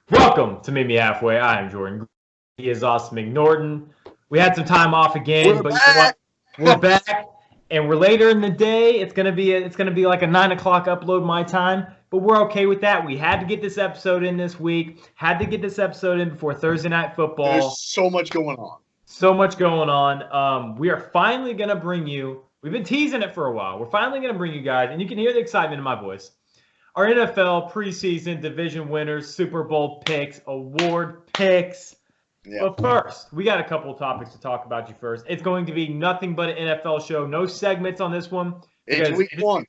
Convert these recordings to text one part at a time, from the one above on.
Welcome to Meet Me Halfway. I am Jordan. He is Austin McNorton. We had some time off again, We're but you know what? back. We're back, and we're later in the day. It's gonna be like a 9 o'clock upload my time, but we're okay with that. We had to get this episode in this week. Had to get this episode in before Thursday Night There's Football. so much going on. So much going on. We are finally gonna bring you. We've been teasing it for a while. We're finally gonna bring you guys, and you can hear the excitement in my voice. Our NFL preseason division winners, Super Bowl picks, award picks. Yeah. But first, we got a couple of topics to talk about you first. It's going to be nothing but an NFL show. No segments on this one It's because week one.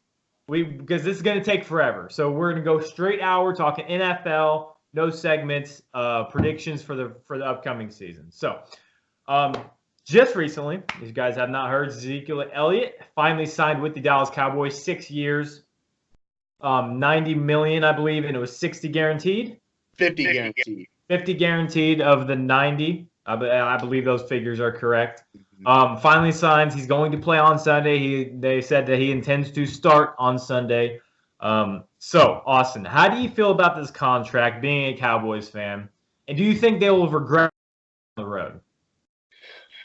because this is going to take forever. So we're going to go straight hour talking NFL, no segments, predictions for the upcoming season. So, um, just recently, if you guys have not heard, Ezekiel Elliott finally signed with the Dallas Cowboys, 6 years, 90 million, I believe, and it was 60 guaranteed. 50 guaranteed. 50 guaranteed of the 90. I believe those figures are correct. Finally signs. He's going to play on Sunday. They said that he intends to start on Sunday. So, Austin, how do you feel about this contract, being a Cowboys fan? And do you think they will regret on the road?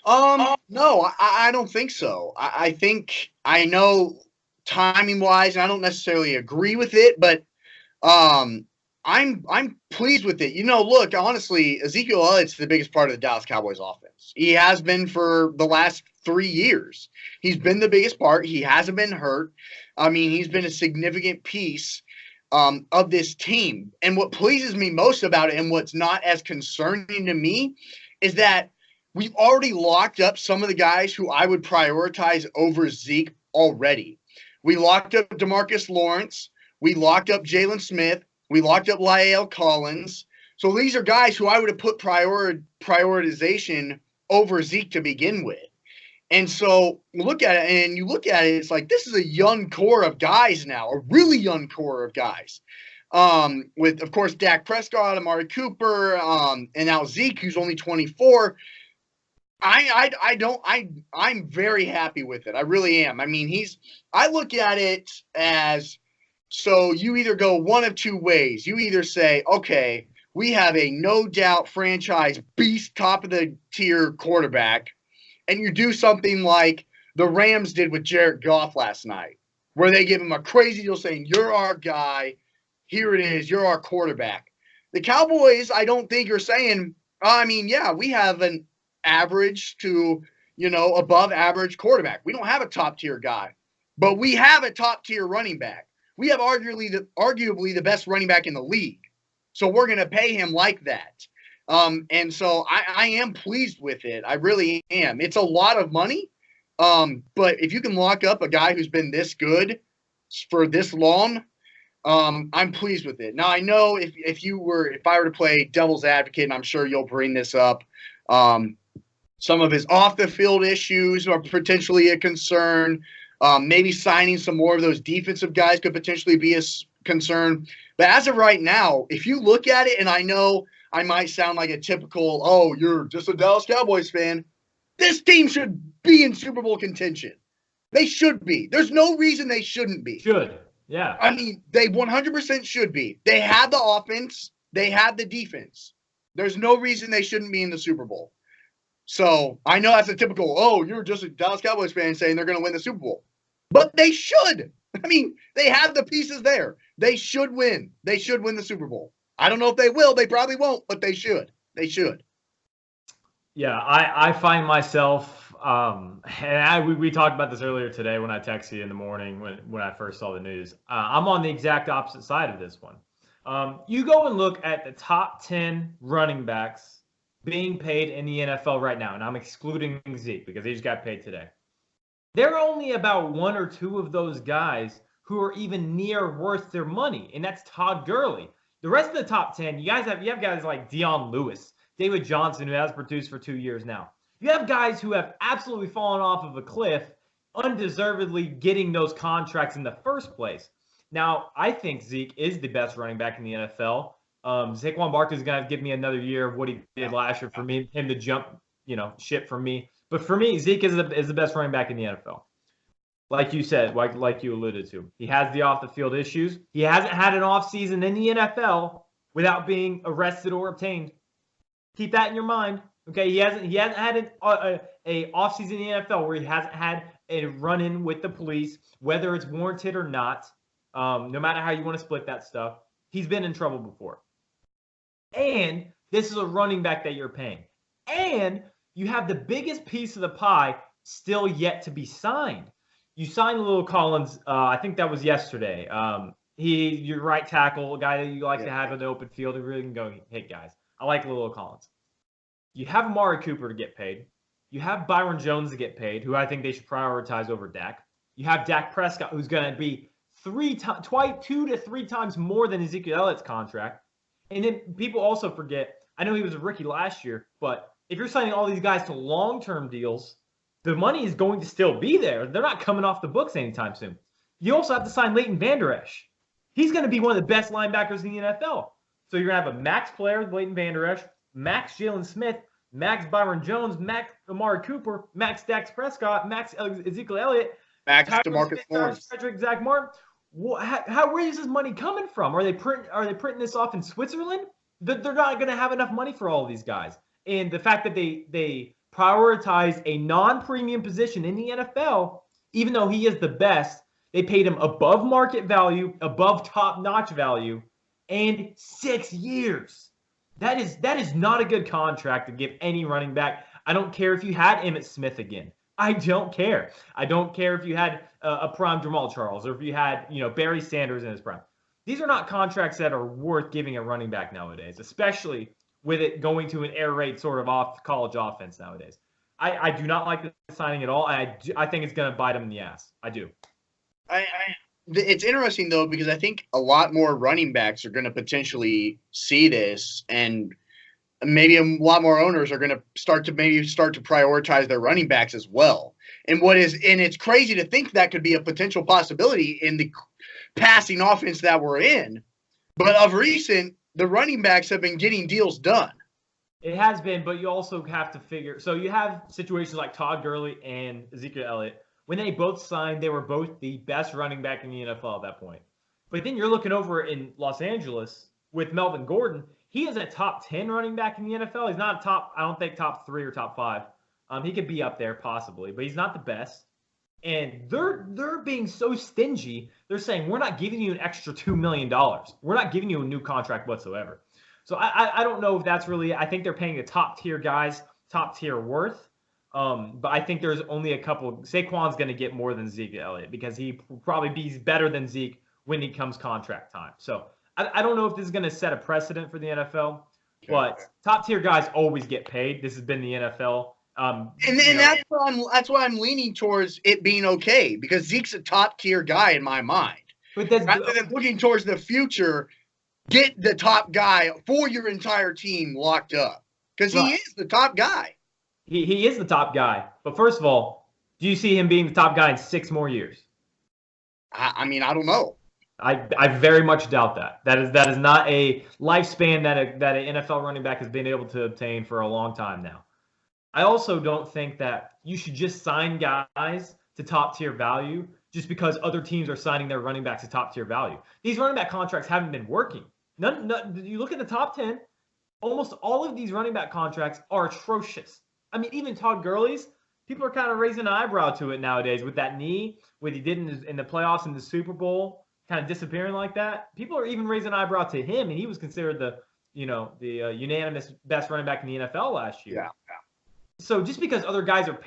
No, I don't think so. I think I know timing wise, and I don't necessarily agree with it, but I'm pleased with it. Look, honestly, Ezekiel Elliott's the biggest part of the Dallas Cowboys offense. He has been for the last 3 years. He's been the biggest part. He hasn't been hurt. I mean, he's been a significant piece of this team. And what pleases me most about it, and what's not as concerning to me, is that we've already locked up some of the guys who I would prioritize over Zeke already. We locked up DeMarcus Lawrence. We locked up Jalen Smith. We locked up La'el Collins. So these are guys who I would have put prioritization over Zeke to begin with. And so you look at it, it's like this is a young core of guys now, a really young core of guys. With, of course, Dak Prescott, Amari Cooper, and now Zeke, who's only 24. I'm very happy with it. I really am. I mean, I look at it as, so you either go one of two ways. You either say, okay, we have a no doubt franchise beast, top of the tier quarterback, and you do something like the Rams did with Jared Goff last night, where they give him a crazy deal saying, you're our guy. Here it is. You're our quarterback. The Cowboys, I don't think are saying, I mean, yeah, we have an average to, above average quarterback. We don't have a top tier guy, but we have a top tier running back. We have arguably the best running back in the league. So we're going to pay him like that. And so I am pleased with it. I really am. It's a lot of money. But if you can lock up a guy who's been this good for this long, I'm pleased with it. Now I know if I were to play devil's advocate, and I'm sure you'll bring this up, some of his off the field issues are potentially a concern. Maybe signing some more of those defensive guys could potentially be a concern. But as of right now, if you look at it, and I know I might sound like a typical, oh, you're just a Dallas Cowboys fan. This team should be in Super Bowl contention. They should be. There's no reason they shouldn't be. Should. Yeah. I mean, they 100% should be. They have the offense. They have the defense. There's no reason they shouldn't be in the Super Bowl. So I know that's a typical, oh, you're just a Dallas Cowboys fan saying they're going to win the Super Bowl. But they should. I mean, they have the pieces there. They should win. They should win the Super Bowl. I don't know if they will. They probably won't, but they should. They should. Yeah, I find myself, we talked about this earlier today when I texted you in the morning when I first saw the news. I'm on the exact opposite side of this one. You go and look at the top 10 running backs being paid in the NFL right now, and I'm excluding Zeke because he just got paid today. There are only about one or two of those guys who are even near worth their money, and that's Todd Gurley. The rest of the top 10, you have guys like Dion Lewis, David Johnson, who has produced for 2 years now. You have guys who have absolutely fallen off of a cliff, undeservedly getting those contracts in the first place. Now, I think Zeke is the best running back in the NFL. Saquon Barkley is going to give me another year of what he did last year for me, him to jump, ship from me. But for me, Zeke is the best running back in the NFL. Like you said, like you alluded to. He has the off-the-field issues. He hasn't had an offseason in the NFL without being arrested or obtained. Keep that in your mind. Okay, he hasn't had a offseason in the NFL where he hasn't had a run-in with the police, whether it's warranted or not. No matter how you want to split that stuff, he's been in trouble before. And this is a running back that you're paying. And you have the biggest piece of the pie still yet to be signed. You signed La'el Collins, I think that was yesterday. Your right tackle, a guy that you like to have in the open field who really can go hit guys. I like La'el Collins. You have Amari Cooper to get paid. You have Byron Jones to get paid, who I think they should prioritize over Dak. You have Dak Prescott, who's going to be 2 to 3 times more than Ezekiel Elliott's contract. And then people also forget, I know he was a rookie last year, but if you're signing all these guys to long-term deals, the money is going to still be there. They're not coming off the books anytime soon. You also have to sign Leighton Vander Esch. He's going to be one of the best linebackers in the NFL. So you're going to have a max player, Leighton Vander Esch, max Jalen Smith, max Byron Jones, max Amari Cooper, max Dak Prescott, max Ezekiel Elliott, max DeMarcus Lawrence, Frederick, Zach Martin. Where is this money coming from? Are they printing this off in Switzerland? They're not going to have enough money for all of these guys. And the fact that they prioritize a non-premium position in the NFL, even though he is the best, they paid him above market value, above top-notch value, and 6 years. That is not a good contract to give any running back. I don't care if you had Emmitt Smith again. I don't care. I don't care if you had a prime Jamal Charles or if you had, Barry Sanders in his prime. These are not contracts that are worth giving a running back nowadays, especially with it going to an air raid sort of off college offense nowadays. I do not like the signing at all. I think it's going to bite him in the ass. I do. It's interesting, though, because I think a lot more running backs are going to potentially see this, and maybe a lot more owners are going to start to prioritize their running backs as well. And it's crazy to think that could be a potential possibility in the passing offense that we're in. But of recent, the running backs have been getting deals done. It has been, but you also have to figure. So you have situations like Todd Gurley and Ezekiel Elliott. When they both signed, they were both the best running back in the NFL at that point. But then you're looking over in Los Angeles with Melvin Gordon. He is a top 10 running back in the NFL. He's not I don't think top 3 or top 5. He could be up there possibly, but he's not the best. And they're being so stingy. They're saying, we're not giving you an extra $2 million. We're not giving you a new contract whatsoever. So I don't know if that's really – I think they're paying the top-tier guys top-tier worth. But I think there's only a couple. Saquon's going to get more than Zeke Elliott because he probably be better than Zeke when he comes contract time. So I don't know if this is going to set a precedent for the NFL, but top tier guys always get paid. This has been the NFL. That's why I'm leaning towards it being okay because Zeke's a top tier guy in my mind. But rather than looking towards the future, get the top guy for your entire team locked up because he is the top guy. He is the top guy. But first of all, do you see him being the top guy in 6 more years? I mean, I don't know. I very much doubt that. That is not a lifespan that an NFL running back has been able to obtain for a long time now. I also don't think that you should just sign guys to top tier value just because other teams are signing their running backs to top tier value. These running back contracts haven't been working. You look at the top 10, almost all of these running back contracts are atrocious. I mean, even Todd Gurley's, people are kind of raising an eyebrow to it nowadays with that knee, what he did in the playoffs in the Super Bowl, kind of disappearing like that. People are even raising an eyebrow to him, and he was considered the unanimous best running back in the NFL last year. Yeah. So just because other guys are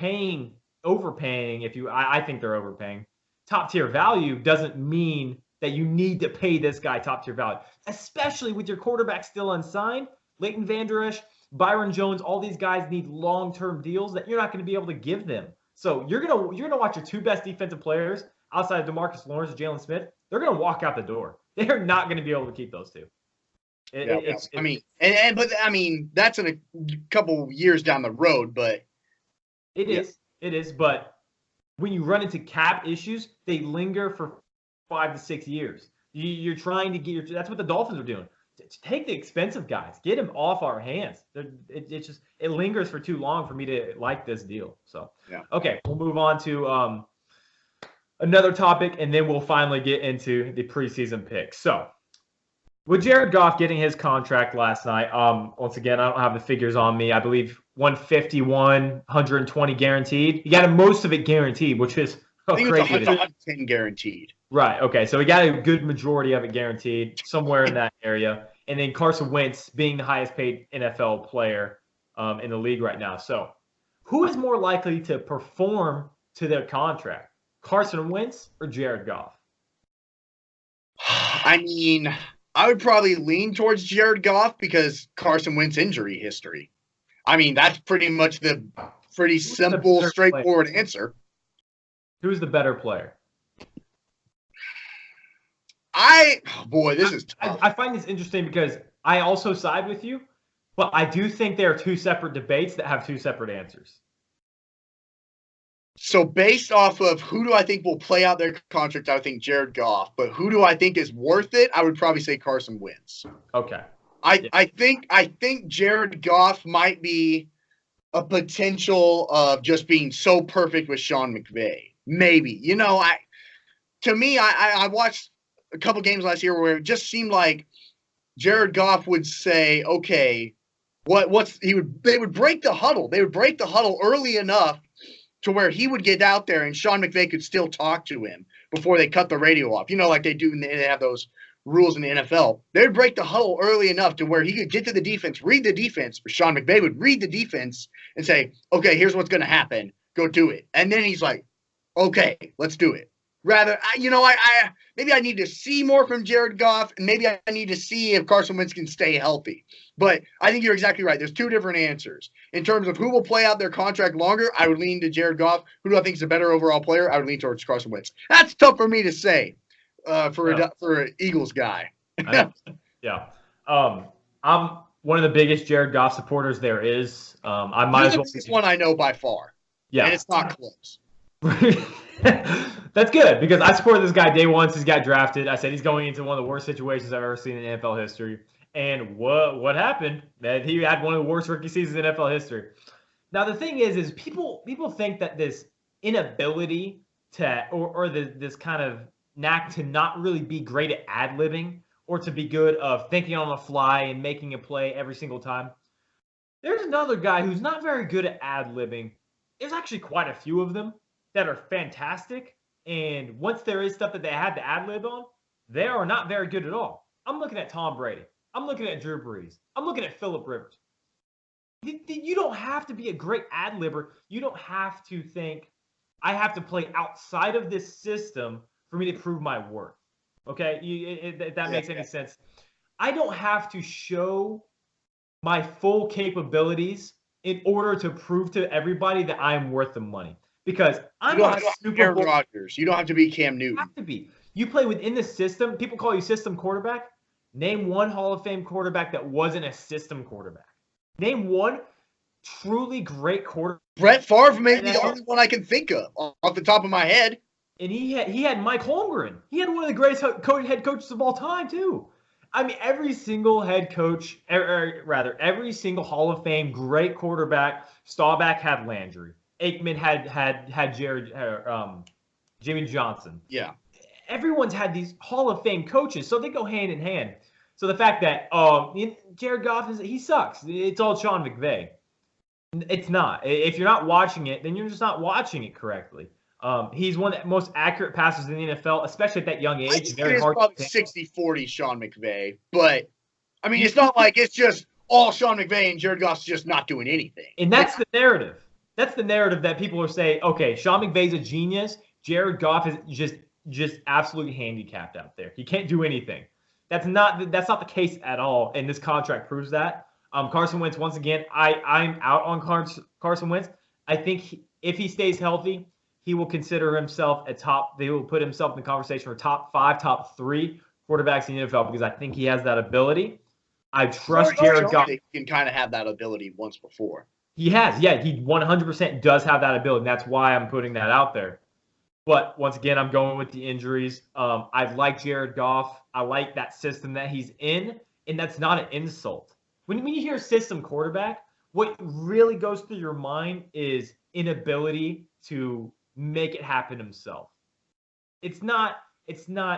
overpaying, I think they're overpaying, top tier value doesn't mean that you need to pay this guy top tier value, especially with your quarterback still unsigned. Leighton Vander Esch, Byron Jones, all these guys need long-term deals that you're not going to be able to give them. So you're gonna watch your 2 best defensive players outside of DeMarcus Lawrence and Jalen Smith. They're gonna walk out the door. They're not going to be able to keep those 2. That's in a couple years down the road, but it is. But when you run into cap issues, they linger for 5 to 6 years. You're trying to get that's what the Dolphins are doing. Take the expensive guys, get them off our hands. It lingers for too long for me to like this deal. So, Okay, we'll move on to another topic, and then we'll finally get into the preseason picks. So, With Jared Goff getting his contract last night, once again, I don't have the figures on me. I believe 151, 120 guaranteed. He got most of it guaranteed, which is I think it's crazy. 110 guaranteed. Right. Okay. So he got a good majority of it guaranteed, somewhere in that area. And then Carson Wentz being the highest paid NFL player in the league right now. So who is more likely to perform to their contract, Carson Wentz or Jared Goff? I mean, I would probably lean towards Jared Goff because Carson Wentz injury history. I mean, that's pretty much the pretty simple, straightforward answer. Who's the better player? This is tough. I find this interesting because I also side with you, but I do think there are two separate debates that have two separate answers. So based off of who do I think will play out their contract, I think Jared Goff. But who do I think is worth it? I would probably say Carson Wentz. Okay. I think Jared Goff might be a potential of just being so perfect with Sean McVay. Maybe. I watched a couple games last year where it just seemed like Jared Goff would say, okay, they would break the huddle. They would break the huddle early enough to where he would get out there and Sean McVay could still talk to him before they cut the radio off. Like they do, they have those rules in the NFL. They would break the huddle early enough to where he could get to the defense, read the defense, or Sean McVay would read the defense and say, okay, here's what's going to happen. Go do it. And then he's like, okay, let's do it. Rather, maybe I need to see more from Jared Goff, and maybe I need to see if Carson Wentz can stay healthy. But I think you're exactly right. There's two different answers. In terms of who will play out their contract longer, I would lean to Jared Goff. Who do I think is a better overall player? I would lean towards Carson Wentz. That's tough for me to say for an Eagles guy. Yeah. I'm one of the biggest Jared Goff supporters there is. I might as well. This one I know by far. Yeah. And it's not close. That's good because I supported this guy day one since he got drafted. I said he's going into one of the worst situations I've ever seen in NFL history. And what happened? That he had one of the worst rookie seasons in NFL history. Now the thing is people think that this inability to or this kind of knack to not really be great at ad-libbing or to be good of thinking on the fly and making a play every single time. There's another guy who's not very good at ad-libbing. There's actually quite a few of them that are fantastic. And once there is stuff that they had to ad-lib on, they are not very good at all. I'm looking at Tom Brady. I'm looking at Drew Brees. I'm looking at Phillip Rivers. You don't have to be a great ad-libber. You don't have to think, I have to play outside of this system for me to prove my worth. Okay? If that makes any sense. I don't have to show my full capabilities in order to prove to everybody that I'm worth the money. Because I'm not Super Bowl Rodgers. You don't have to be Cam Newton. You have to be. You play within the system. People call you system quarterback. Name one Hall of Fame quarterback that wasn't a system quarterback. Name one truly great quarterback. Brett Favre may be the only one I can think of off the top of my head. And he had Mike Holmgren. He had one of the greatest head coaches of all time too. I mean, every single head coach, every single Hall of Fame great quarterback. Staubach had Landry. Aikman had Jared, Jimmy Johnson. Yeah. Everyone's had these Hall of Fame coaches, so they go hand in hand. So the fact that Jared Goff he sucks. It's all Sean McVay. It's not. If you're not watching it, then you're just not watching it correctly. He's one of the most accurate passers in the NFL, especially at that young age. I think it is probably 60-40 Sean McVay, but I mean, it's not like it's just all Sean McVay and Jared Goff's just not doing anything. And that's the narrative. That's the narrative that people are saying, okay, Sean McVay's a genius. Jared Goff is just absolutely handicapped out there. He can't do anything. That's not the case at all, and this contract proves that. Carson Wentz, once again, I'm out on Carson Wentz. I think if he stays healthy, he will consider himself he will put himself in the conversation for top 5, top 3 quarterbacks in the NFL because I think he has that ability. I trust Jared Goff. He can kind of have that ability once before. He has, yeah. He 100% does have that ability, and that's why I'm putting that out there. But once again, I'm going with the injuries. I like Jared Goff. I like that system that he's in, and that's not an insult. When you hear system quarterback, what really goes through your mind is inability to make it happen himself. It's not,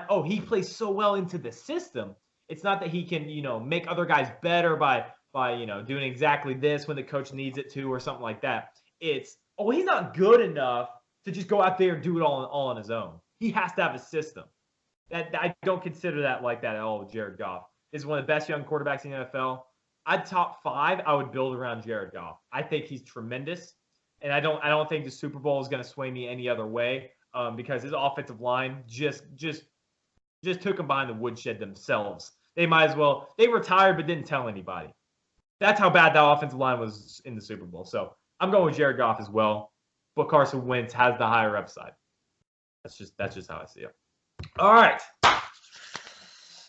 oh, he plays so well into the system. It's not that he can, make other guys better by doing exactly this when the coach needs it to or something like that. It's, he's not good enough to just go out there and do it all on his own. He has to have a system. That I don't consider that like that at all with Jared Goff. He's one of the best young quarterbacks in the NFL. I'd top 5. I would build around Jared Goff. I think he's tremendous, and I don't think the Super Bowl is going to sway me any other way because his offensive line just took him behind the woodshed themselves. They might as well. They retired but didn't tell anybody. That's how bad that offensive line was in the Super Bowl. So I'm going with Jared Goff as well, but Carson Wentz has the higher upside. That's just how I see it. All right.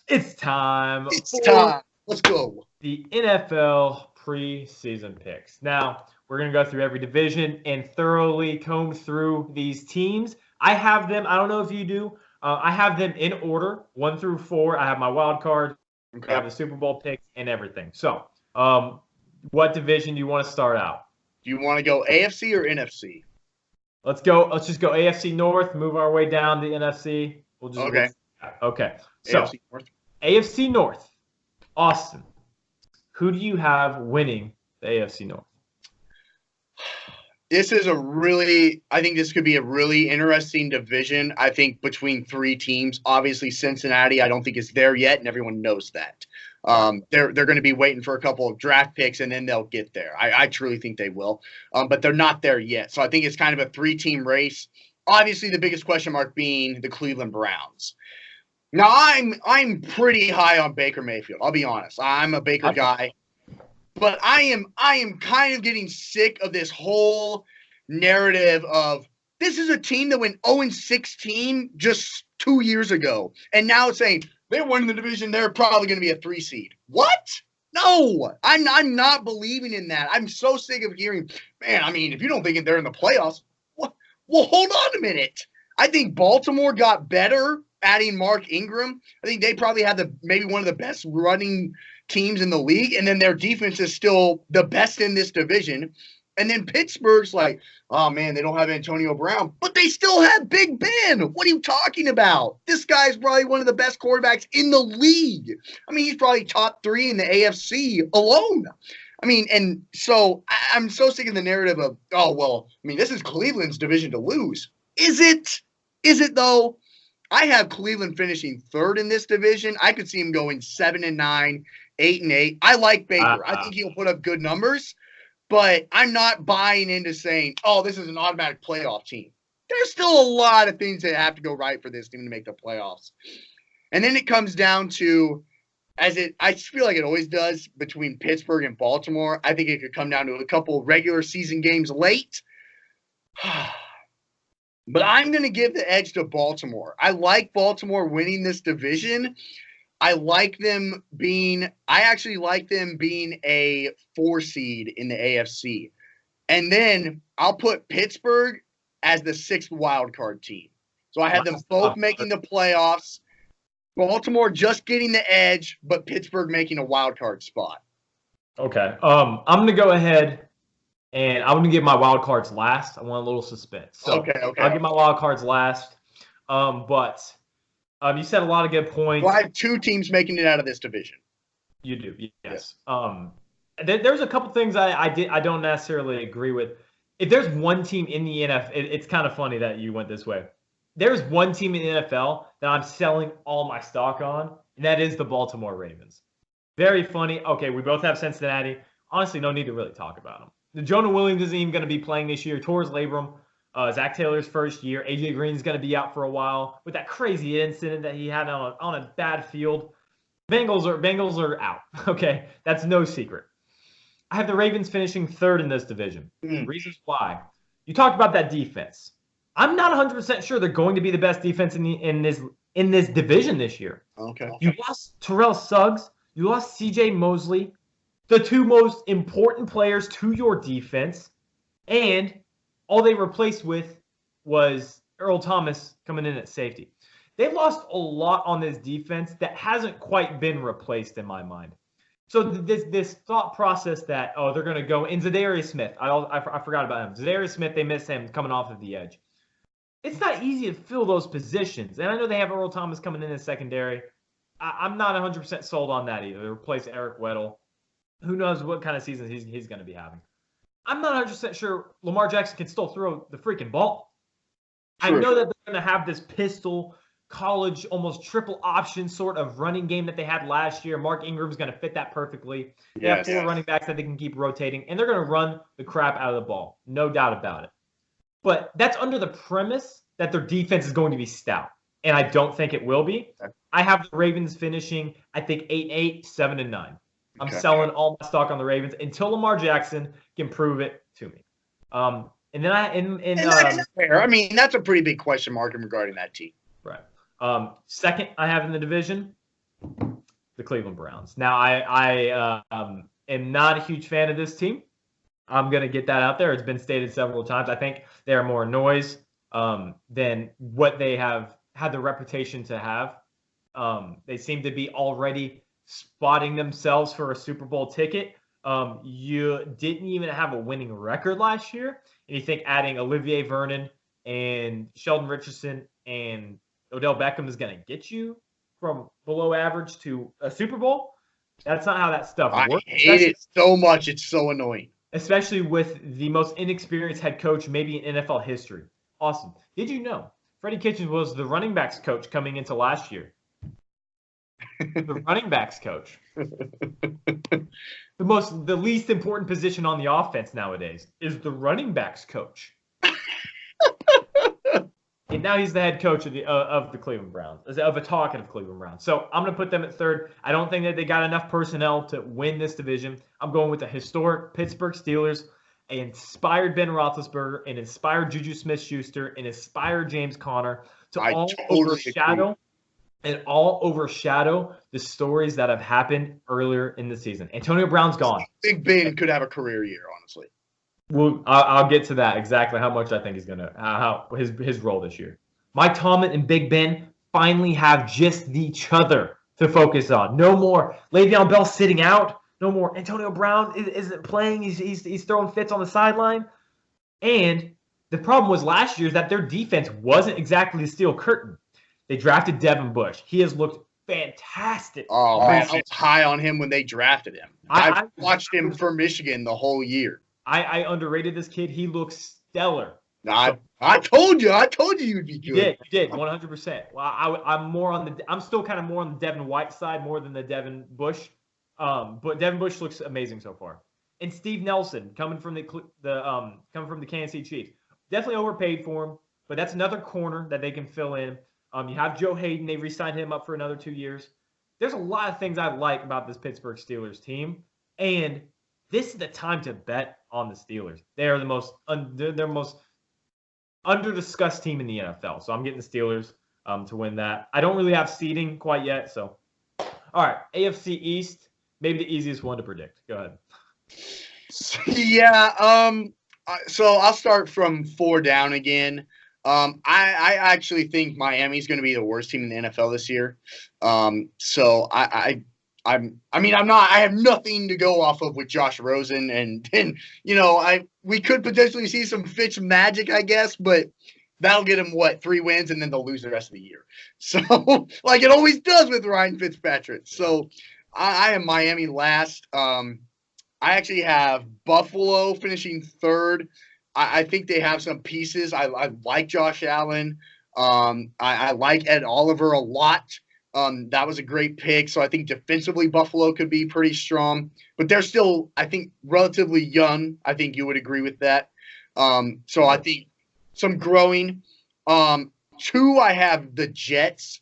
It's time. Let's go. The NFL preseason picks. Now, we're going to go through every division and thoroughly comb through these teams. I have them. I don't know if you do. I have them in order, 1 through 4. I have my wild card. Okay. I have the Super Bowl picks and everything. So, what division do you want to start out? Do you want to go AFC or NFC? Let's just go AFC North, move our way down to NFC. Okay. So, AFC North. Austin, who do you have winning the AFC North? I think this could be a really interesting division. I think between 3 teams. Obviously, Cincinnati, I don't think is there yet, and everyone knows that. They're going to be waiting for a couple of draft picks, and then they'll get there. I truly think they will, but they're not there yet. So I think it's kind of a 3-team race. Obviously, the biggest question mark being the Cleveland Browns. Now, I'm pretty high on Baker Mayfield. I'll be honest. I'm a Baker guy. But I am kind of getting sick of this whole narrative of this is a team that went 0-16 just 2 years ago. And now it's saying they're winning the division. They're probably going to be a 3 seed. What? No, I'm not believing in that. I'm so sick of hearing, man, I mean, if you don't think they're in the playoffs, well, hold on a minute. I think Baltimore got better adding Mark Ingram. I think they probably had maybe one of the best running teams in the league, and then their defense is still the best in this division. And then Pittsburgh's like, oh man, they don't have Antonio Brown, but they still have Big Ben. What are you talking about? This guy's probably one of the best quarterbacks in the league. I mean, he's probably top 3 in the AFC alone. I mean, and so I'm so sick of the narrative of, oh, well, I mean, this is Cleveland's division to lose. Is it? Is it though? I have Cleveland finishing 3rd in this division. I could see him going 7-9, 8-8. I like Baker. I think he'll put up good numbers, but I'm not buying into saying, oh, this is an automatic playoff team. There's still a lot of things that have to go right for this team to make the playoffs. And then it comes down to, I feel like it always does, between Pittsburgh and Baltimore. I think it could come down to a couple regular season games late. But I'm going to give the edge to Baltimore. I like Baltimore winning this division. I actually like them being a 4 seed in the AFC. And then I'll put Pittsburgh as the 6th wild card team. So I had them both making the playoffs. Baltimore just getting the edge, but Pittsburgh making a wild card spot. Okay. I'm going to go ahead. And I'm going to give my wild cards last. I want a little suspense. So okay. I'll give my wild cards last. But you said a lot of good points. Well, I have 2 teams making it out of this division. You do, yes. There's a couple things I don't necessarily agree with. If there's one team in the NFL, it's kind of funny that you went this way. There's one team in the NFL that I'm selling all my stock on, and that is the Baltimore Ravens. Very funny. Okay, we both have Cincinnati. Honestly, no need to really talk about them. Jonah Williams isn't even going to be playing this year. Tore his labrum. Zach Taylor's first year. AJ Green's going to be out for a while with that crazy incident that he had on a bad field. Bengals are out. Okay, that's no secret. I have the Ravens finishing 3rd in this division. Reasons why. You talked about that defense. I'm not 100% sure they're going to be the best defense in this division this year. Okay. You lost Terrell Suggs. You lost C.J. Mosley. The 2 most important players to your defense, and all they replaced with was Earl Thomas coming in at safety. They've lost a lot on this defense that hasn't quite been replaced in my mind. So this thought process that, oh, they're going to go in Zadarius Smith. I forgot about him. Zadarius Smith, they miss him coming off of the edge. It's not easy to fill those positions. And I know they have Earl Thomas coming in as secondary. I'm not 100% sold on that either. To replace Eric Weddle, who knows what kind of season he's going to be having. I'm not 100% sure Lamar Jackson can still throw the freaking ball. True. I know that they're going to have this pistol college, almost triple option sort of running game that they had last year. Mark Ingram's going to fit that perfectly. They have 4 running backs that they can keep rotating, and they're going to run the crap out of the ball. No doubt about it. But that's under the premise that their defense is going to be stout, and I don't think it will be. I have the Ravens finishing, I think, 8-8, 7-9. I'm selling all my stock on the Ravens until Lamar Jackson can prove it to me. And then that's fair. I mean, that's a pretty big question mark regarding that team. Right. Second, I have in the division the Cleveland Browns. Now, I am not a huge fan of this team. I'm going to get that out there. It's been stated several times. I think they are more noise than what they have had the reputation to have. They seem to be already spotting themselves for a Super Bowl ticket. You didn't even have a winning record last year. And you think adding Olivier Vernon and Sheldon Richardson and Odell Beckham is going to get you from below average to a Super Bowl? That's not how that stuff works. I hate it so much. It's so annoying. Especially with the most inexperienced head coach maybe in NFL history. Awesome. Did you know Freddie Kitchens was the running backs coach coming into last year? The running backs coach. The least important position on the offense nowadays is the running backs coach. And now he's the head coach of the Cleveland Browns, of a talkative Cleveland Browns. So I'm going to put them at third. I don't think that they got enough personnel to win this division. I'm going with the historic Pittsburgh Steelers, an inspired Ben Roethlisberger, an inspired Juju Smith-Schuster, an inspired James Conner to all overshadow the stories that have happened earlier in the season. Antonio Brown's gone. Big Ben could have a career year, honestly. Well, I'll get to that, exactly how much I think he's going to how his role this year. Mike Tomlin and Big Ben finally have just each other to focus on. No more Le'Veon Bell sitting out. No more Antonio Brown isn't playing. He's throwing fits on the sideline. And the problem was last year is that their defense wasn't exactly the steel curtain. They drafted Devin Bush. He has looked fantastic. Oh, man, I was high on him when they drafted him. I watched him for Michigan the whole year. I underrated this kid. He looks stellar. I told you you'd be good. You did, 100%. Well, I'm still kind of more on the Devin White side more than the Devin Bush. But Devin Bush looks amazing so far. And Steve Nelson coming from the Kansas City Chiefs, definitely overpaid for him, but that's another corner that they can fill in. You have Joe Hayden. They re-signed him up for another 2 years. There's a lot of things I like about this Pittsburgh Steelers team, and this is the time to bet on the Steelers. They are the most under-discussed team in the NFL. So I'm getting the Steelers to win that. I don't really have seeding quite yet. So, all right, AFC East, maybe the easiest one to predict. Go ahead. Yeah. So I'll start from 4 down again. I actually think Miami's going to be the worst team in the NFL this year. So I have nothing to go off of with Josh Rosen, and we could potentially see some Fitz magic, I guess, but that'll get him 3 wins, and then they'll lose the rest of the year. So like it always does with Ryan Fitzpatrick. So I am Miami last. I actually have Buffalo finishing third. I think they have some pieces. I like Josh Allen. I like Ed Oliver a lot. That was a great pick. So I think defensively Buffalo could be pretty strong. But they're still, I think, relatively young. I think you would agree with that. So I think some growing. 2, I have the Jets.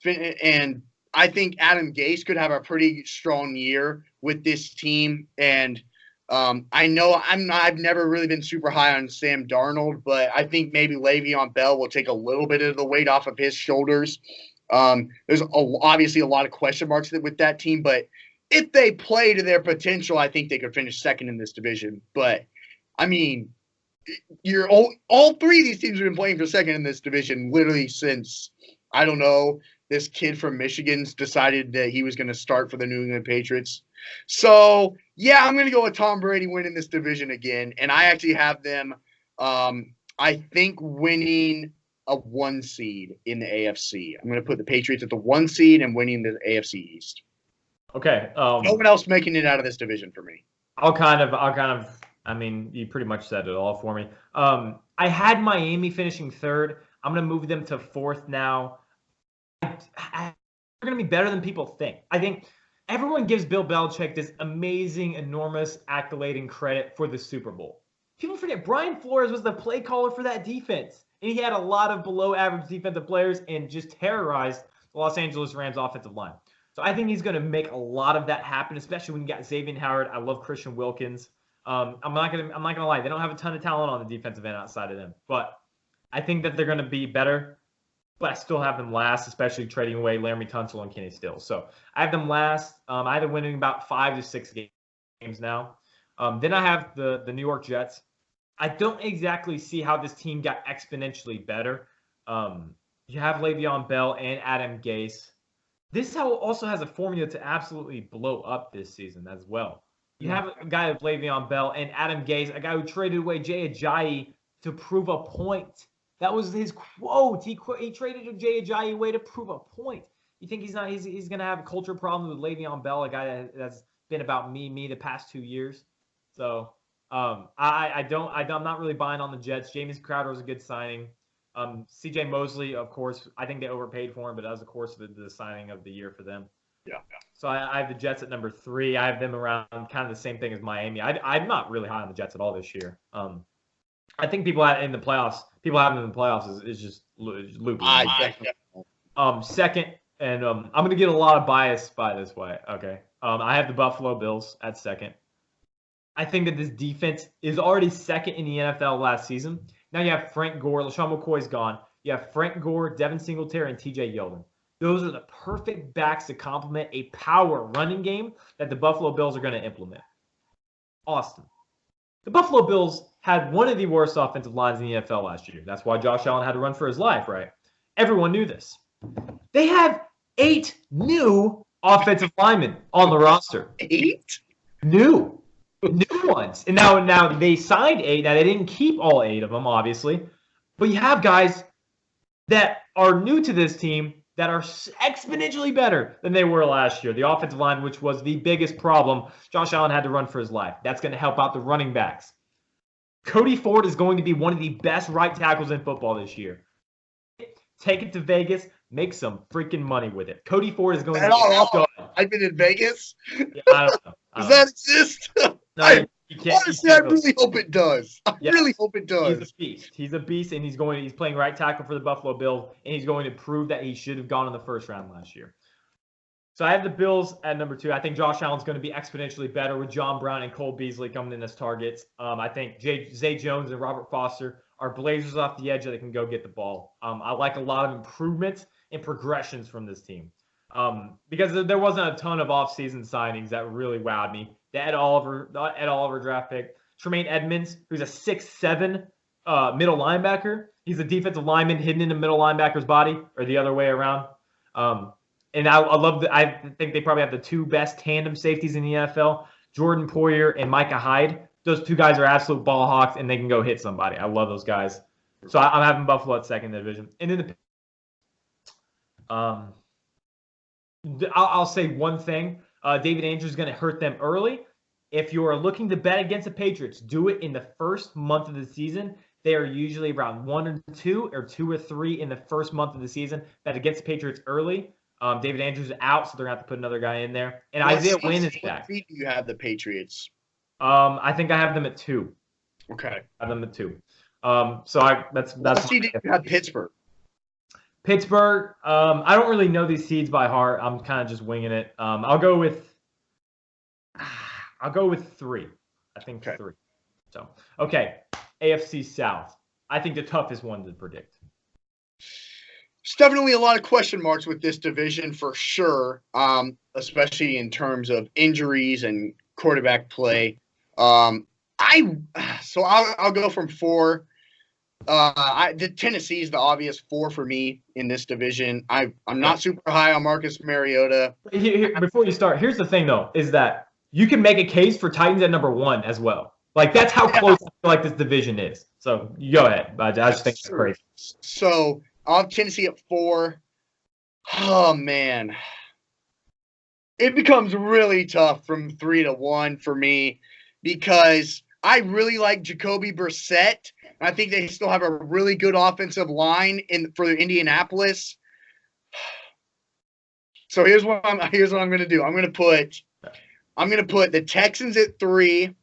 And I think Adam Gase could have a pretty strong year with this team. And I know I've never really been super high on Sam Darnold, but I think maybe Le'Veon Bell will take a little bit of the weight off of his shoulders. There's obviously a lot of question marks with that team, but if they play to their potential, I think they could finish second in this division. But I mean, all 3 of these teams have been playing for second in this division literally since, I don't know, this kid from Michigan's decided that he was going to start for the New England Patriots. So, yeah, I'm going to go with Tom Brady winning this division again. And I actually have them, I think, winning a 1 seed in the AFC. I'm going to put the Patriots at the 1 seed and winning the AFC East. Okay. No one else making it out of this division for me. I mean, you pretty much said it all for me. I had Miami finishing third. I'm going to move them to fourth now. They're going to be better than people think. I think everyone gives Bill Belichick this amazing, enormous accolade and credit for the Super Bowl. People forget Brian Flores was the play caller for that defense, and he had a lot of below-average defensive players and just terrorized the Los Angeles Rams offensive line. So I think he's going to make a lot of that happen, especially when you got Xavier Howard. I love Christian Wilkins. I'm not gonna lie. They don't have a ton of talent on the defensive end outside of them, but I think that they're going to be better. But I still have them last, especially trading away Laramie Tunsil and Kenny Stills. So I have them last. I have them winning about 5 to 6 games now. Then I have the New York Jets. I don't exactly see how this team got exponentially better. You have Le'Veon Bell and Adam Gase. This also has a formula to absolutely blow up this season as well. You have a guy like Le'Veon Bell and Adam Gase, a guy who traded away Jay Ajayi to prove a point. That was his quote. He traded Jay Ajayi away to prove a point. You think he's going to have a culture problem with Le'Veon Bell, a guy that's been about me the past 2 years? So I'm not really buying on the Jets. James Crowder was a good signing. CJ Mosley, of course, I think they overpaid for him, but that was, of course, the signing of the year for them. Yeah. So I have the Jets at number 3. I have them around kind of the same thing as Miami. I'm not really high on the Jets at all this year. I think people have them in the playoffs is just loopy. Second, and I'm going to get a lot of bias by this way. Okay. I have the Buffalo Bills at second. I think that this defense is already second in the NFL last season. Now you have Frank Gore. LaShawn McCoy's gone. You have Frank Gore, Devin Singletary, and TJ Yeldon. Those are the perfect backs to complement a power running game that the Buffalo Bills are going to implement. Austin. The Buffalo Bills had one of the worst offensive lines in the NFL last year. That's why Josh Allen had to run for his life, right? Everyone knew this. They have 8 new offensive linemen on the roster. 8? New ones. And now they signed 8. Now, they didn't keep all 8 of them, obviously. But you have guys that are new to this team that are exponentially better than they were last year. The offensive line, which was the biggest problem, Josh Allen had to run for his life. That's going to help out the running backs. Cody Ford is going to be one of the best right tackles in football this year. Take it to Vegas, make some freaking money with it. Cody Ford is going to be I've been in Vegas. Yeah, I don't know. Does that exist? No, honestly, I really hope it does. I really hope it does. He's a beast. He's a beast, and he's playing right tackle for the Buffalo Bills, and he's going to prove that he should have gone in the first round last year. So I have the Bills at number 2. I think Josh Allen's going to be exponentially better with John Brown and Cole Beasley coming in as targets. I think Zay Jones and Robert Foster are blazers off the edge that can go get the ball. I like a lot of improvements and progressions from this team. Because there wasn't a ton of offseason signings that really wowed me. The Ed Oliver draft pick. Tremaine Edmonds, who's a 6'7" middle linebacker. He's a defensive lineman hidden in the middle linebacker's body, or the other way around. And I think they probably have the 2 best tandem safeties in the NFL, Jordan Poyer and Micah Hyde. Those 2 guys are absolute ball hawks, and they can go hit somebody. I love those guys. So I'm having Buffalo at second in the division. And then I'll say one thing. David Andrews is going to hurt them early. If you are looking to bet against the Patriots, do it in the first month of the season. They are usually around 1 or 2 or 2 or 3 in the first month of the season. Bet against the Patriots early. David Andrews is out, so they're going to have to put another guy in there. And Isaiah Wynn is back. What seed do you have the Patriots? I think I have them at 2. Okay. I have them at 2. That's. What seed do you have Pittsburgh? Pittsburgh. I don't really know these seeds by heart. I'm kind of just winging it. I'll go with 3. I think 3. So okay, AFC South. I think the toughest one to predict. There's definitely a lot of question marks with this division for sure, especially in terms of injuries and quarterback play. I'll go from 4. The Tennessee is the obvious 4 for me in this division. I'm not super high on Marcus Mariota. Before you start, here's the thing though, is that you can make a case for Titans at number 1 as well. Like that's how close I feel like this division is. So you go ahead. I just think it's crazy. So I'll have Tennessee at 4. Oh man, it becomes really tough from 3 to 1 for me because I really like Jacoby Brissett. I think they still have a really good offensive line for Indianapolis. So here's what I'm going to do. I'm going to put the Texans at 3.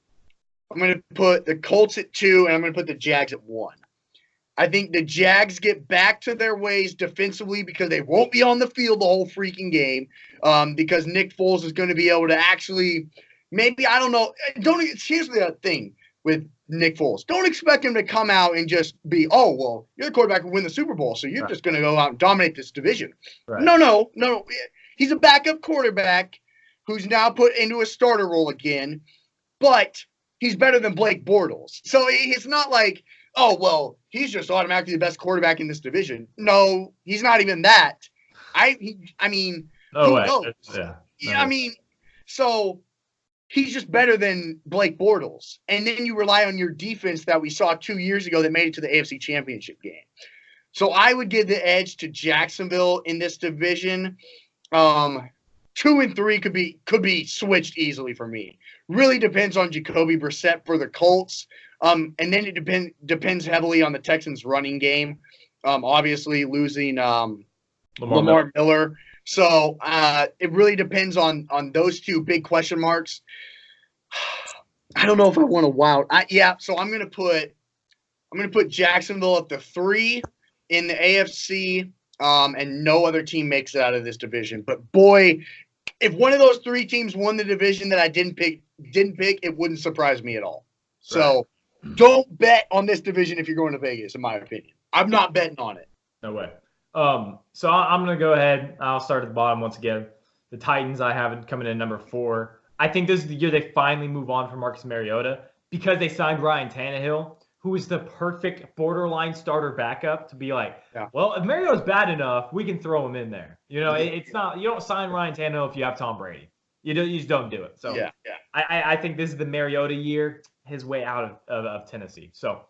I'm going to put the Colts at 2, and I'm going to put the Jags at 1. I think the Jags get back to their ways defensively because they won't be on the field the whole freaking game. Because Nick Foles is going to be able to actually, maybe, I don't know. Here's the thing with Nick Foles. Don't expect him to come out and just be, oh, well, you're the quarterback who win the Super Bowl, so you're just going to go out and dominate this division. Right. No. He's a backup quarterback who's now put into a starter role again, but he's better than Blake Bortles. So it's not like, oh, well, he's just automatically the best quarterback in this division. No, he's not even that. I mean, no way. I mean, so he's just better than Blake Bortles. And then you rely on your defense that we saw 2 years ago that made it to the AFC Championship game. So I would give the edge to Jacksonville in this division. 2 and 3 could be switched easily for me. Really depends on Jacoby Brissett for the Colts. And then it depends heavily on the Texans' running game. Obviously losing Lamar Miller. So it really depends on those two big question marks. I don't know if I want to wild. So I'm gonna put Jacksonville at the 3 in the AFC. And no other team makes it out of this division. But boy, if one of those 3 teams won the division that I didn't pick, it wouldn't surprise me at all. So don't bet on this division if you're going to Vegas, in my opinion. I'm not betting on it. No way. So I'm going to go ahead. I'll start at the bottom once again. The Titans, I have it coming in number 4. I think this is the year they finally move on from Marcus Mariota because they signed Ryan Tannehill, who is the perfect borderline starter backup to be like, well, if Mariota's bad enough, we can throw him in there. You know, it's not, you don't sign Ryan Tannehill if you have Tom Brady. You just don't do it. So I think this is the Mariota year, his way out of Tennessee. So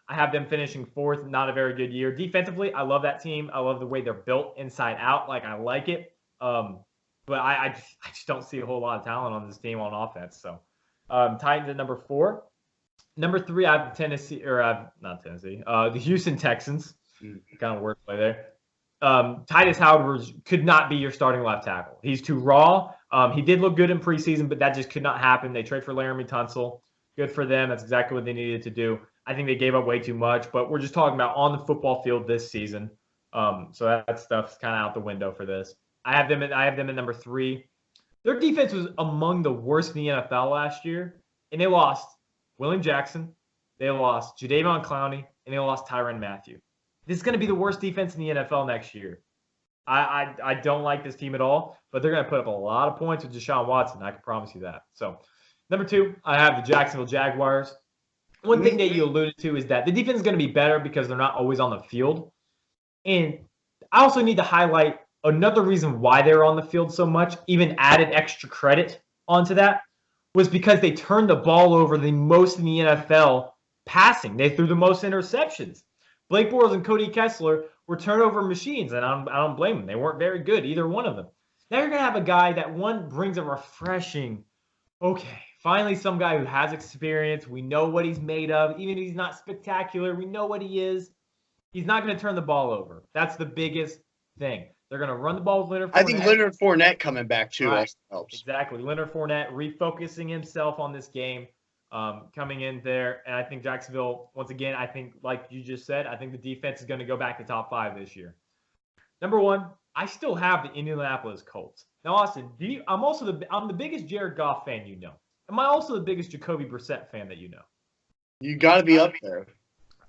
I have them finishing 4th. Not a very good year. Defensively, I love that team. I love the way they're built inside out. Like, I like it. But I just don't see a whole lot of talent on this team on offense. So Titans at number 4. Number 3, I have the Houston Texans. Kind of wordplay there. Tytus Howard could not be your starting left tackle. He's too raw. He did look good in preseason, but that just could not happen. They trade for Laramie Tunsil. Good for them. That's exactly what they needed to do. I think they gave up way too much, but we're just talking about on the football field this season. So that stuff's kind of out the window for this. I have them at number 3. Their defense was among the worst in the NFL last year, and they lost William Jackson, they lost Jadeveon Clowney, and they lost Tyrann Mathieu. This is going to be the worst defense in the NFL next year. I don't like this team at all, but they're going to put up a lot of points with Deshaun Watson. I can promise you that. So, number 2, I have the Jacksonville Jaguars. One thing that you alluded to is that the defense is going to be better because they're not always on the field. And I also need to highlight another reason why they're on the field so much, even added extra credit onto that, was because they turned the ball over the most in the NFL passing. They threw the most interceptions. Blake Bortles and Cody Kessler were turnover machines, and I don't blame them. They weren't very good, either one of them. Now you're going to have a guy that, one, brings a refreshing, okay, finally some guy who has experience. We know what he's made of. Even if he's not spectacular, we know what he is. He's not going to turn the ball over. That's the biggest thing. They're going to run the ball with Leonard Fournette. I think Leonard Fournette coming back, too, also helps. Exactly. Leonard Fournette refocusing himself on this game. Coming in there, and I think Jacksonville, once again, I think, like you just said, I think the defense is going to go back to top 5 this year. Number 1, I still have the Indianapolis Colts. Now, Austin, I'm the biggest Jared Goff fan you know. Am I also the biggest Jacoby Brissett fan that you know? You got to be up there.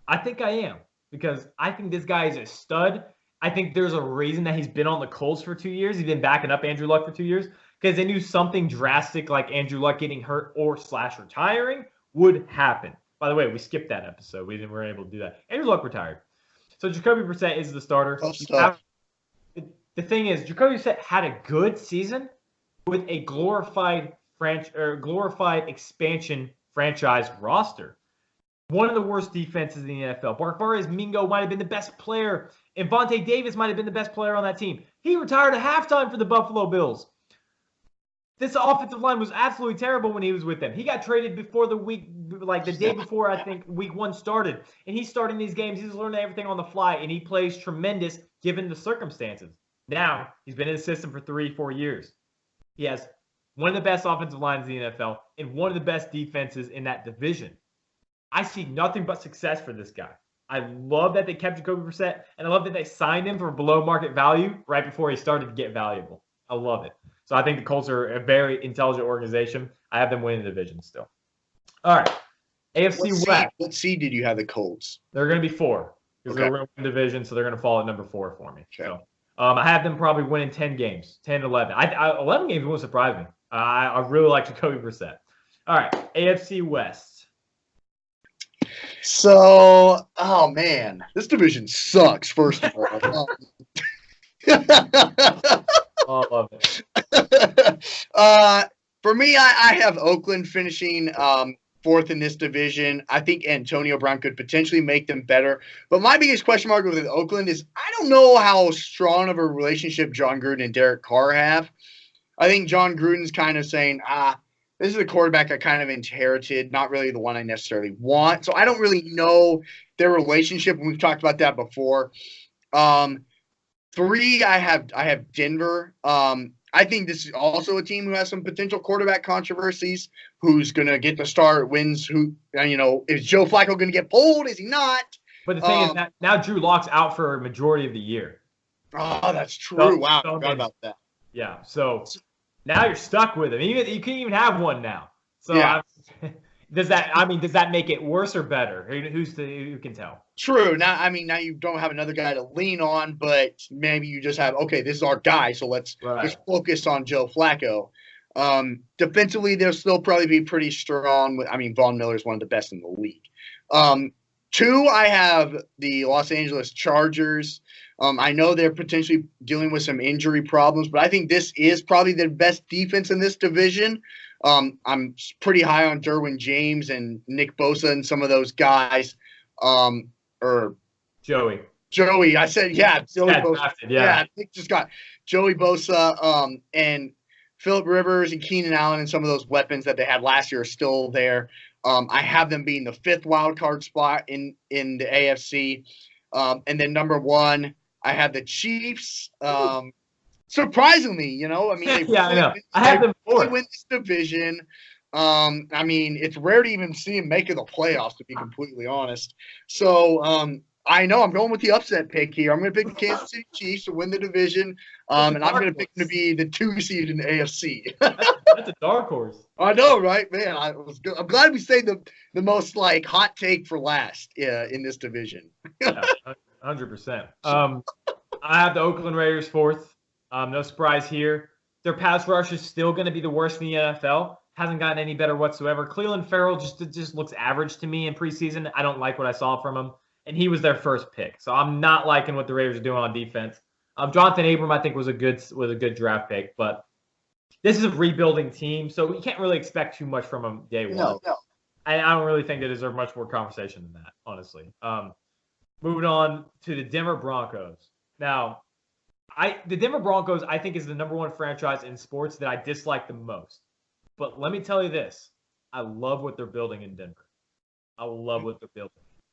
I think I am, because I think this guy is a stud. I think there's a reason that he's been on the Colts for 2 years. He's been backing up Andrew Luck for 2 years. Because they knew something drastic like Andrew Luck getting hurt or / retiring would happen. By the way, we skipped that episode. We weren't able to do that. Andrew Luck retired. So Jacoby Brissett is the starter. The thing is, Jacoby Brissett had a good season with a glorified expansion franchise roster. One of the worst defenses in the NFL. Barfares Mingo might have been the best player, and Vontae Davis might have been the best player on that team. He retired at halftime for the Buffalo Bills. This offensive line was absolutely terrible when he was with them. He got traded before the week, like the day before, I think, week 1 started. And he's starting these games. He's learning everything on the fly, and he plays tremendous given the circumstances. Now, he's been in the system for 3-4 years. He has one of the best offensive lines in the NFL and one of the best defenses in that division. I see nothing but success for this guy. I love that they kept Jacoby Brissett, and I love that they signed him for below market value right before he started to get valuable. I love it. So I think the Colts are a very intelligent organization. I have them winning the division still. All right. AFC West. What seed did you have the Colts? They're going to be 4 because they're winning the division, so they're going to fall at number 4 for me. Okay. So I have them probably winning 10 games, 10, 11. 11 games won't surprise me. I really like Jacoby Brissett. All right. AFC West. So, oh man, this division sucks. First of all, I love it. For me, I have Oakland finishing 4th in this division. I think Antonio Brown could potentially make them better. But my biggest question mark with Oakland is I don't know how strong of a relationship John Gruden and Derek Carr have. I think John Gruden's kind of saying, this is a quarterback I kind of inherited, not really the one I necessarily want. So I don't really know their relationship. We've talked about that before. 3, I have Denver. I think this is also a team who has some potential quarterback controversies. Who's going to get the start, wins, is Joe Flacco going to get pulled? Is he not? But the thing is that now Drew Lock's out for a majority of the year. Oh, that's true. Wow, I forgot about that. Yeah, so now you're stuck with him. You can't even have one now. So yeah. Does that make it worse or better? Who can tell? True. Now you don't have another guy to lean on, but maybe you just have, okay, this is our guy, so let's just focus on Joe Flacco. Defensively, they'll still probably be pretty strong. Von Miller is one of the best in the league. 2, I have the Los Angeles Chargers. I know they're potentially dealing with some injury problems, but I think this is probably the best defense in this division. I'm pretty high on Derwin James and Nick Bosa and some of those guys. Joey. I said, Joey Bosa. Nick just got Joey Bosa and Phillip Rivers and Keenan Allen and some of those weapons that they had last year are still there. I have them being the 5th wild card spot in the AFC. And then number 1, I have the Chiefs. Surprisingly, they I know. I have them really win this division. It's rare to even see them make it the playoffs, to be completely honest. So I know I'm going with the upset pick here. I'm going to pick the Kansas City Chiefs to win the division, and I'm going to pick them to be the 2 seed in the AFC. That's a dark horse. I know, right, man? I'm glad we saved the most hot take for last in this division. 100%. I have the Oakland Raiders 4th. No surprise here. Their pass rush is still going to be the worst in the NFL. Hasn't gotten any better whatsoever. Cleveland Farrell just looks average to me in preseason. I don't like what I saw from him. And he was their first pick. So I'm not liking what the Raiders are doing on defense. Jonathan Abram, I think, was a good draft pick. But this is a rebuilding team, so you can't really expect too much from them day one. No. I don't really think they deserve much more conversation than that, honestly. Moving on to the Denver Broncos. Now, the Denver Broncos, I think, is the number 1 franchise in sports that I dislike the most. But let me tell you this. I love what they're building in Denver. I love what they're building.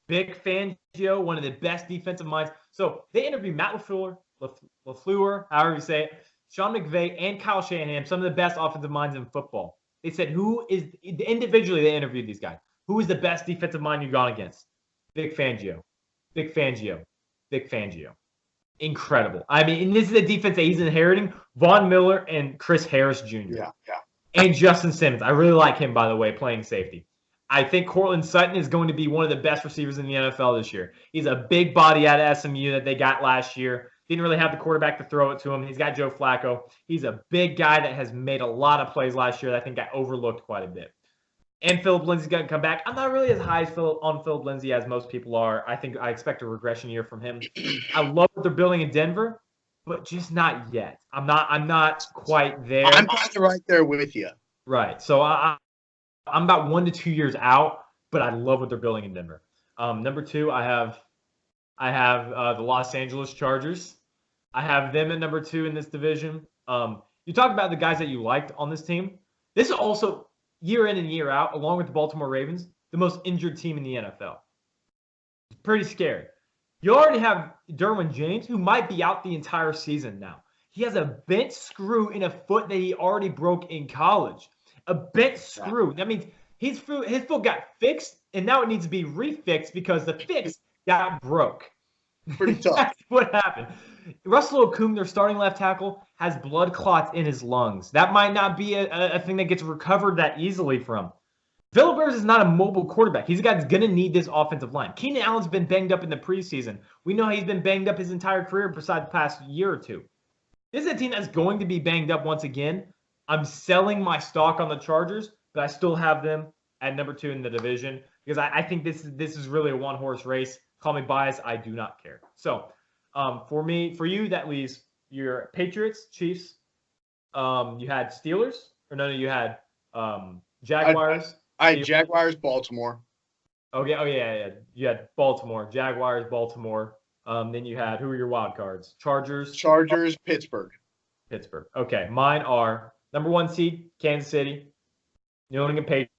Vic Fangio, one of the best defensive minds. So they interviewed Matt LaFleur, however you say it, Sean McVay, and Kyle Shanahan, some of the best offensive minds in football. They said, individually they interviewed these guys. Who is the best defensive mind you've gone against? Vic Fangio. Vic Fangio. Vic Fangio. Incredible. And this is the defense that he's inheriting. Von Miller and Chris Harris Jr. Yeah. And Justin Simmons. I really like him, by the way, playing safety. I think Courtland Sutton is going to be one of the best receivers in the NFL this year. He's a big body out of SMU that they got last year. Didn't really have the quarterback to throw it to him. He's got Joe Flacco. He's a big guy that has made a lot of plays last year that I think got overlooked quite a bit. And Philip Lindsay's going to come back. I'm not really as high on Philip Lindsay as most people are. I expect a regression year from him. I love what they're building in Denver, but just not yet. I'm not quite there. I'm kind of right there with you. Right. So I'm about 1 to 2 years out but I love what they're building in Denver. Number 2, I have the Los Angeles Chargers. I have them at number 2 in this division. You talk about the guys that you liked on this team. This is also year in and year out, along with the Baltimore Ravens, the most injured team in the NFL. It's pretty scary. You already have Derwin James, who might be out the entire season now. He has a bent screw in a foot that he already broke in college. A bent screw. That means his foot got fixed, and now it needs to be refixed because the fix got broke. Pretty tough. That's what happened. Russell Okung, their starting left tackle, has blood clots in his lungs. That might not be a thing that gets recovered that easily from. Phillip Rivers is not a mobile quarterback. He's a guy that's going to need this offensive line. Keenan Allen's been banged up in the preseason. We know he's been banged up his entire career besides the past year or two. This is a team that's going to be banged up once again. I'm selling my stock on the Chargers, but I still have them at number 2 in the division because I think this is really a one-horse race. Call me biased. I do not care. So for you, that leaves your Patriots, Chiefs. You had Steelers, or no, you had Jaguars. I had Jaguars, Baltimore. Okay. Oh yeah. You had Baltimore, Jaguars, Baltimore. Then you had, who were your wild cards? Chargers, Pittsburgh. Okay. Mine are number 1 seed, Kansas City, New England Patriots.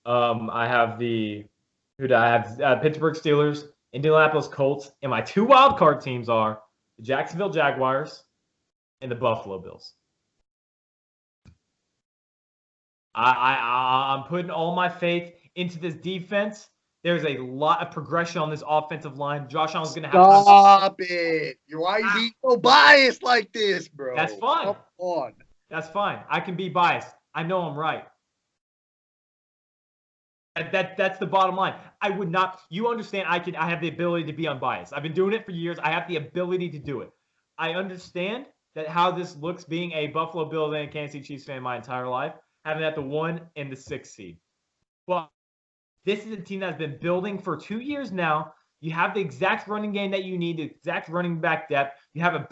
I have Pittsburgh Steelers, Indianapolis Colts, and my 2 wild card teams are the Jacksonville Jaguars and the Buffalo Bills. I'm putting all my faith into this defense. There's a lot of progression on this offensive line. Josh Allen's going to have to stop it. Why are you being so biased like this, bro? That's fine. Come on. That's fine. I can be biased. I know I'm right. That's the bottom line. I would not. You understand? I have the ability to be unbiased. I've been doing it for years. I have the ability to do it. I understand that how this looks being a Buffalo Bills and Kansas City Chiefs fan my entire life, having at the 1 and the 6 seed. Well, this is a team that's been building for 2 years now. You have the exact running game that you need, the exact running back depth. You have a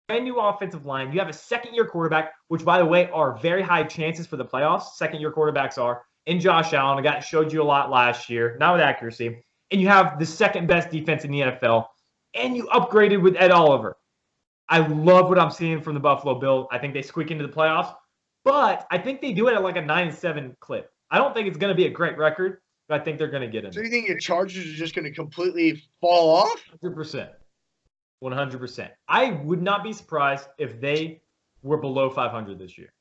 brand new offensive line. You have a second-year quarterback, which, by the way, are very high chances for the playoffs. Second-year quarterbacks are. And Josh Allen, showed you a lot last year, not with accuracy. And you have the second-best defense in the NFL. And you upgraded with Ed Oliver. I love what I'm seeing from the Buffalo Bills. I think they squeak into the playoffs. But I think they do it at like a 9-7 clip. I don't think it's going to be a great record, but I think they're going to get in. So you think your Chargers are just going to completely fall off? 100%. 100%. I would not be surprised if they were below 500 this year.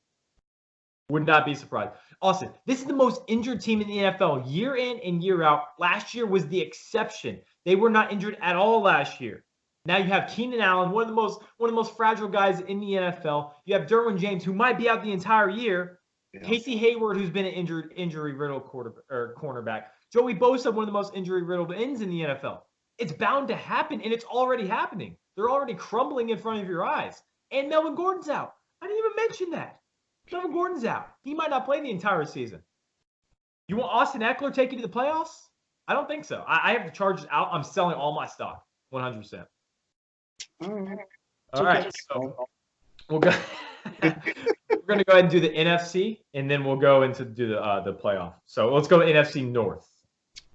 Would not be surprised. Austin, this is the most injured team in the NFL year in and year out. Last year was the exception. They were not injured at all last year. Now you have Keenan Allen, one of the most fragile guys in the NFL. You have Derwin James, who might be out the entire year. Yeah. Casey Hayward, who's been an injury-riddled cornerback. Joey Bosa, one of the most injury-riddled ends in the NFL. It's bound to happen, and it's already happening. They're already crumbling in front of your eyes. And Melvin Gordon's out. I didn't even mention that. Melvin Gordon's out. He might not play the entire season. You want Austin Eckler take you to the playoffs? I don't think so. I have the Chargers out. I'm selling all my stock, 100%. All right. So we'll go. We're going to go ahead and do the NFC, and then we'll go into do the playoff. So let's go to NFC North.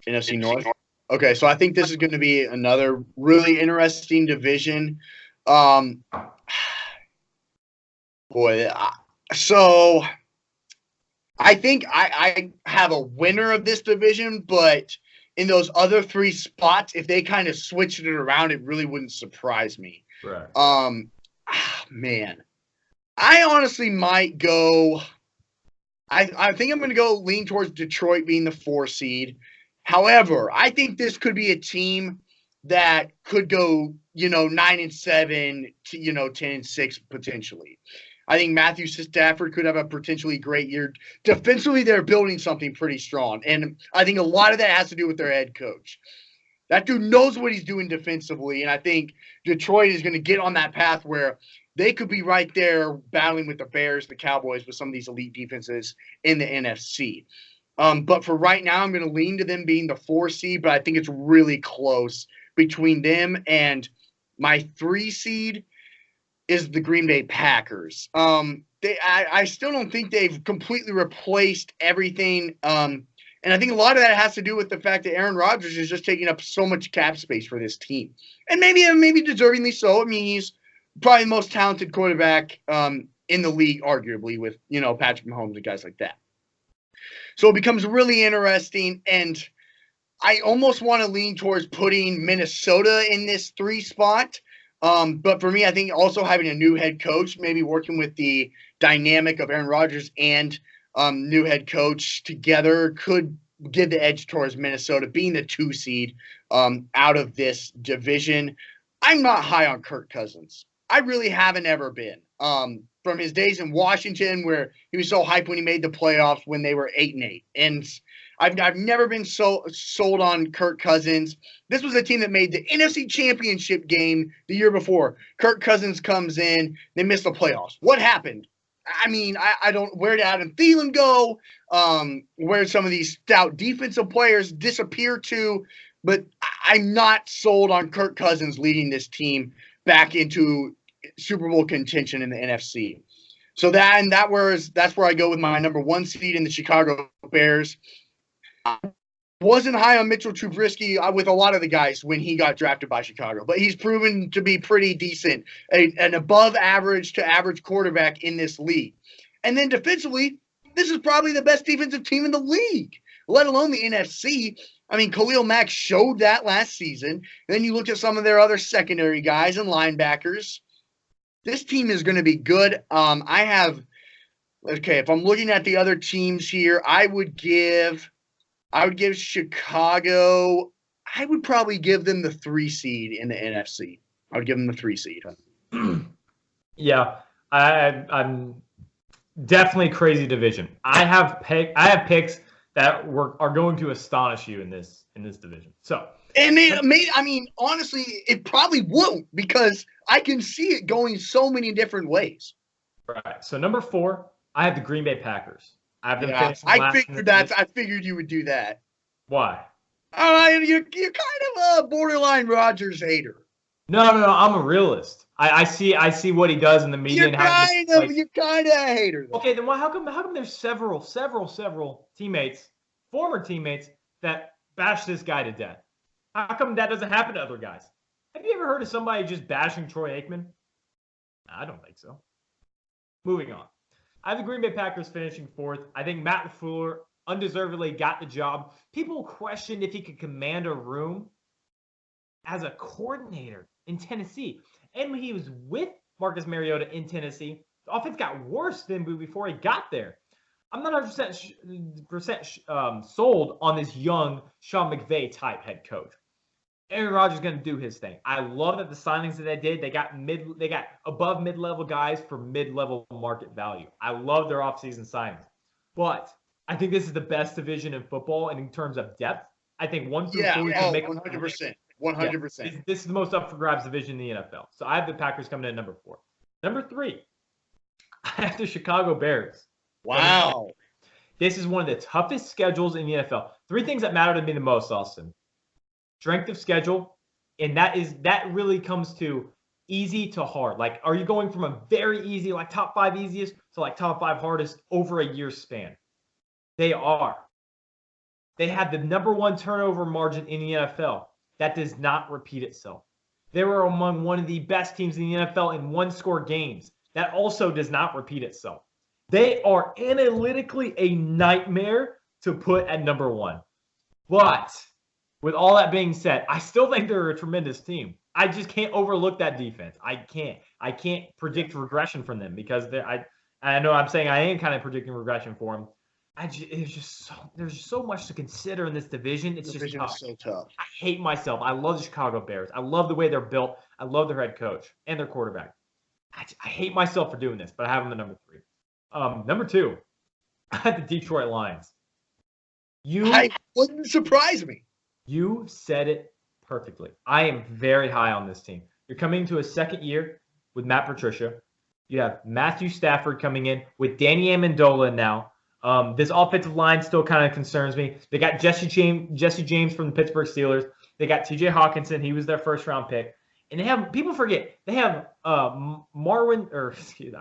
NFC North. Okay, so I think this is going to be another really interesting division. So I think I have a winner of this division, but in those other 3 spots, if they kind of switched it around, it really wouldn't surprise me. Right. Man, I honestly might go. I think I'm going to go lean towards Detroit being the 4 seed. However, I think this could be a team that could go, 9-7 to 10-6 potentially. I think Matthew Stafford could have a potentially great year. Defensively, they're building something pretty strong, and I think a lot of that has to do with their head coach. That dude knows what he's doing defensively, and I think Detroit is going to get on that path where they could be right there battling with the Bears, the Cowboys, with some of these elite defenses in the NFC. But for right now, I'm going to lean to them being the 4 seed, but I think it's really close between them and my 3 seed is the Green Bay Packers. I still don't think they've completely replaced everything And I think a lot of that has to do with the fact that Aaron Rodgers is just taking up so much cap space for this team. And maybe deservingly so. I mean, he's probably the most talented quarterback in the league, arguably, with, Patrick Mahomes and guys like that. So it becomes really interesting. And I almost want to lean towards putting Minnesota in this 3 spot. But for me, I think also having a new head coach, maybe working with the dynamic of Aaron Rodgers and new head coach together could give the edge towards Minnesota being the 2 seed out of this division. I'm not high on Kirk Cousins. I really haven't ever been. From his days in Washington, where he was so hyped when he made the playoffs when they were 8-8, and I've never been so sold on Kirk Cousins. This was a team that made the NFC Championship game the year before. Kirk Cousins comes in, they miss the playoffs. What happened? I mean, I don't. Where did Adam Thielen go? Where did some of these stout defensive players disappear to? But I'm not sold on Kirk Cousins leading this team back into Super Bowl contention in the NFC. So that's where I go with my number 1 seed in the Chicago Bears. I wasn't high on Mitchell Trubisky with a lot of the guys when he got drafted by Chicago, but he's proven to be pretty decent, an above average to average quarterback in this league. And then defensively, this is probably the best defensive team in the league, let alone the NFC. I mean, Khalil Mack showed that last season. And then you look at some of their other secondary guys and linebackers. This team is going to be good. If I'm looking at the other teams here, I would give Chicago, I would probably give them the 3 seed in the NFC. I would give them the 3 seed. Yeah, I'm definitely crazy division. I have picks that are going to astonish you in this division. So, and honestly, it probably won't, because I can see it going so many different ways. Right. So number 4, I have the Green Bay Packers. I have them finishing last. I figured you would do that. Why? You're kind of a borderline Rodgers hater. No. I'm a realist. I see what he does in the media. You're kind of a hater, though. Okay, then how come there's several teammates, former teammates, that bash this guy to death? How come that doesn't happen to other guys? Have you ever heard of somebody just bashing Troy Aikman? I don't think so. Moving on. I have the Green Bay Packers finishing 4th. I think Matt LaFleur undeservedly got the job. People questioned if he could command a room as a coordinator in Tennessee. And when he was with Marcus Mariota in Tennessee, the offense got worse than before he got there. I'm not 100% sold on this young Sean McVay type head coach. Aaron Rodgers is going to do his thing. I love that the signings that they did, they got above mid-level guys for mid-level market value. I love their offseason signings. But I think this is the best division in football, and in terms of depth, I think 1 through 4 can make 100%. 100%. Yeah, this is the most up for grabs division in the NFL. So I have the Packers coming in at number 4. Number 3, I have the Chicago Bears. Wow. This is one of the toughest schedules in the NFL. 3 things that matter to me the most, Austin. Strength of schedule, and that really comes to easy to hard. Like, are you going from a very easy, like top 5 easiest, to like top 5 hardest over a year span? They are. They have the number 1 turnover margin in the NFL. That does not repeat itself. They were among one of the best teams in the NFL in 1-score games. That also does not repeat itself. They are analytically a nightmare to put at number 1. But with all that being said, I still think they're a tremendous team. I just can't overlook that defense. I can't predict regression from them, because I know I'm saying I am kind of predicting regression for them. There's so much to consider in this division. It's just tough. So tough. I hate myself. I love the Chicago Bears. I love the way they're built. I love their head coach and their quarterback. I hate myself for doing this, but I have them at number 3. Number 2, I had the Detroit Lions. Wouldn't surprise me. You said it perfectly. I am very high on this team. You're coming to a second year with Matt Patricia. You have Matthew Stafford coming in with Danny Amendola now. This offensive line still kind of concerns me. They got Jesse James from the Pittsburgh Steelers. They got T.J. Hawkinson. He was their first-round pick. And people forget, they have I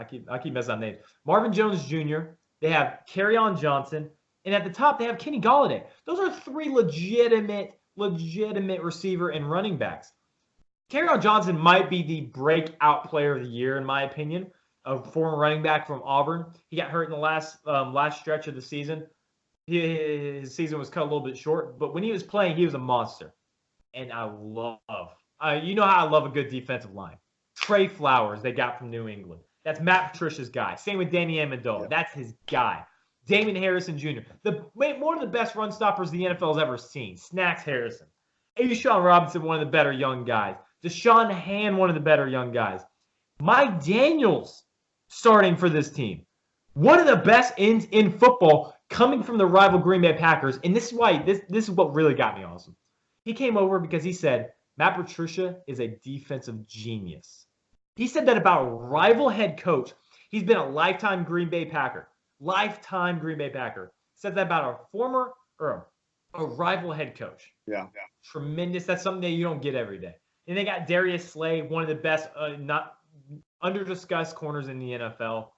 keep messing up names. Marvin Jones Jr. They have Kerryon Johnson. And at the top, they have Kenny Golladay. Those are three legitimate receiver and running backs. Kerryon Johnson might be the breakout player of the year, in my opinion, a former running back from Auburn. He got hurt in the last stretch of the season. His season was cut a little bit short, but when he was playing, he was a monster. And I love, you know how I love a good defensive line. Trey Flowers, they got from New England. That's Matt Patricia's guy. Same with Danny Amendola. That's his guy. Damon Harrison Jr., one of the best run stoppers the NFL's ever seen. Snacks Harrison. A'Shawn Robinson, one of the better young guys. Deshaun Hand, one of the better young guys. Mike Daniels starting for this team. One of the best ends in football coming from the rival Green Bay Packers. And this is why this is what really got me awesome. He came over because he said, Matt Patricia is a defensive genius. He said that about a rival head coach. He's been a lifetime Green Bay Packer. Lifetime Green Bay Packer. Said that about a rival head coach. Yeah. Tremendous. That's something that you don't get every day. And they got Darius Slay, one of the best, not under-discussed corners in the NFL.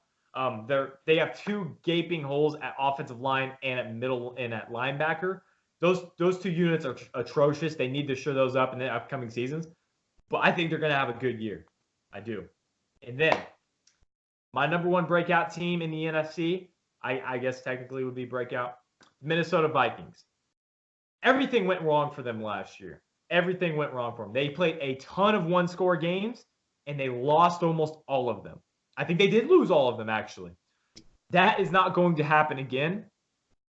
They have two gaping holes at offensive line and at middle and at linebacker. Those two units are atrocious. They need to shore those up in the upcoming seasons. But I think they're going to have a good year. I do. And then my number one breakout team in the NFC, I guess technically would be breakout, Minnesota Vikings. Everything went wrong for them last year. Everything went wrong for them. They played a ton of one-score games, and they lost almost all of them. I think they did lose all of them, actually. That is not going to happen again.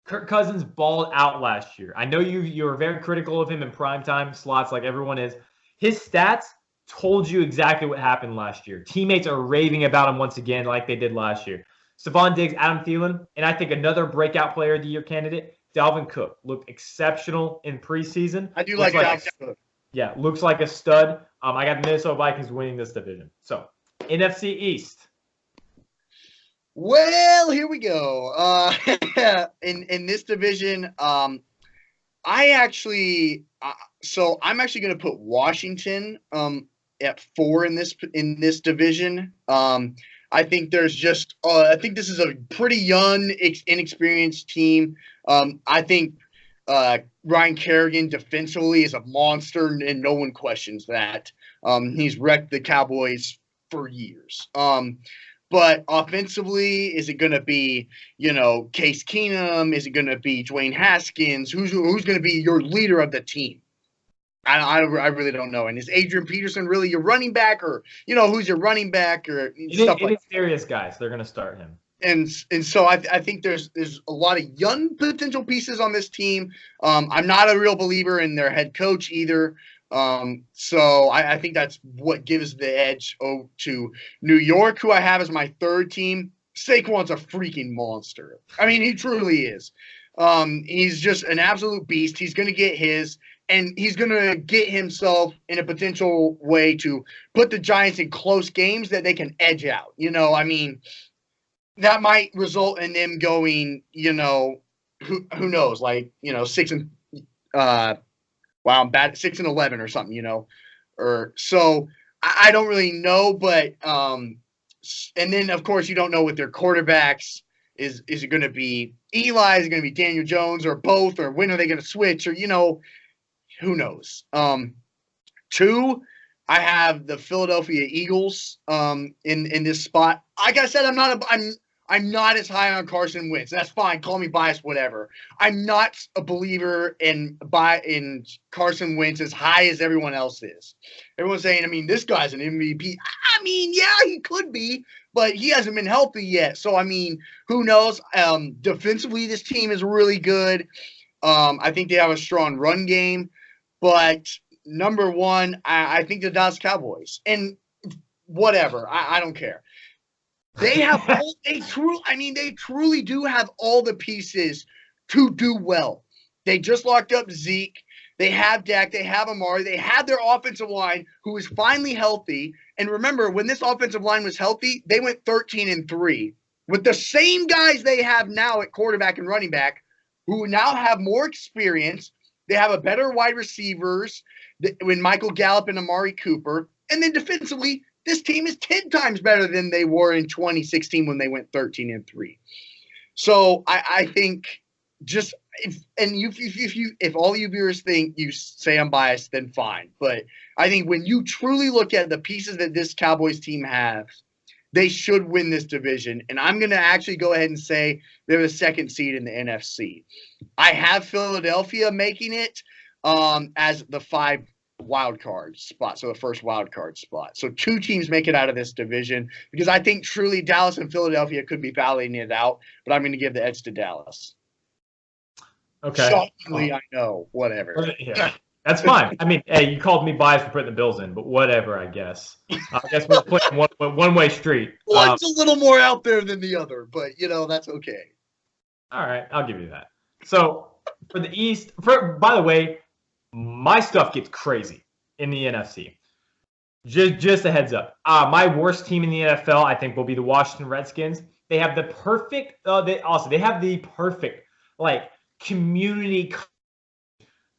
Kirk Cousins balled out last year. I know you were very critical of him in primetime slots like everyone is. His stats told you exactly what happened last year. Teammates are raving about him once again like they did last year. Stephon Diggs, Adam Thielen, and I think another breakout player of the year candidate, Dalvin Cook, looked exceptional in preseason. I do like Dalvin Cook. Yeah, looks like a stud. I got the Minnesota Vikings winning this division. So, NFC East. Well, here we go. In this division, I'm actually going to put Washington at 4 in this division. I think there's just I think this is a pretty young, inexperienced team. I think Ryan Kerrigan defensively is a monster, and no one questions that. He's wrecked the Cowboys for years. But offensively, is it going to be, Case Keenum? Is it going to be Dwayne Haskins? Who's going to be your leader of the team? I really don't know. And is Adrian Peterson really your running back, or who's your running back, or stuff like that? It's serious guys. They're going to start him. And so I think there's a lot of young potential pieces on this team. I'm not a real believer in their head coach either. So I think that's what gives the edge to New York, who I have as my third team. Saquon's a freaking monster. I mean, he truly is. He's just an absolute beast. He's going to get his, and he's going to get himself in a potential way to put the Giants in close games that they can edge out. I mean, that might result in them going, who knows, like, 6 and wow, I'm bad at 6 and 11 or something, or so I don't really know, but and then of course you don't know with their quarterbacks. Is it going to be Eli? Is it going to be Daniel Jones, or both, or when are they going to switch, or who knows? 2, I have the Philadelphia Eagles in this spot. Like I said, I'm not as high on Carson Wentz. That's fine. Call me biased, whatever. I'm not a believer in Carson Wentz as high as everyone else is. Everyone's saying, I mean, this guy's an MVP. I mean, yeah, he could be, but he hasn't been healthy yet. So, I mean, who knows? Defensively, this team is really good. I think they have a strong run game. But number 1, I think the Dallas Cowboys. And whatever. I don't care. They have they truly do have all the pieces to do well. They just locked up Zeke. They have Dak. They have Amari. They have their offensive line, who is finally healthy. And remember, when this offensive line was healthy, they went 13-3 with the same guys they have now at quarterback and running back, who now have more experience. They have a better wide receivers when Michael Gallup and Amari Cooper. And then defensively, this team is 10 times better than they were in 2016 when they went 13-3. So I think just if all you viewers think you say I'm biased, then fine. But I think when you truly look at the pieces that this Cowboys team has, they should win this division. And I'm going to actually go ahead and say they're the second seed in the NFC. I have Philadelphia making it as the 5 wild card spot, so the first wild card spot. So 2 teams make it out of this division because I think truly Dallas and Philadelphia could be battling it out, but I'm going to give the edge to Dallas. Okay. Shockingly, I know. Whatever. Yeah. That's fine. I mean, hey, you called me biased for putting the Bills in, but whatever, I guess. I guess we're playing one-way street. One's a little more out there than the other, but, that's okay. All right, I'll give you that. So, for the East, by the way, my stuff gets crazy in the NFC. Just a heads up. My worst team in the NFL, I think, will be the Washington Redskins. They have the perfect community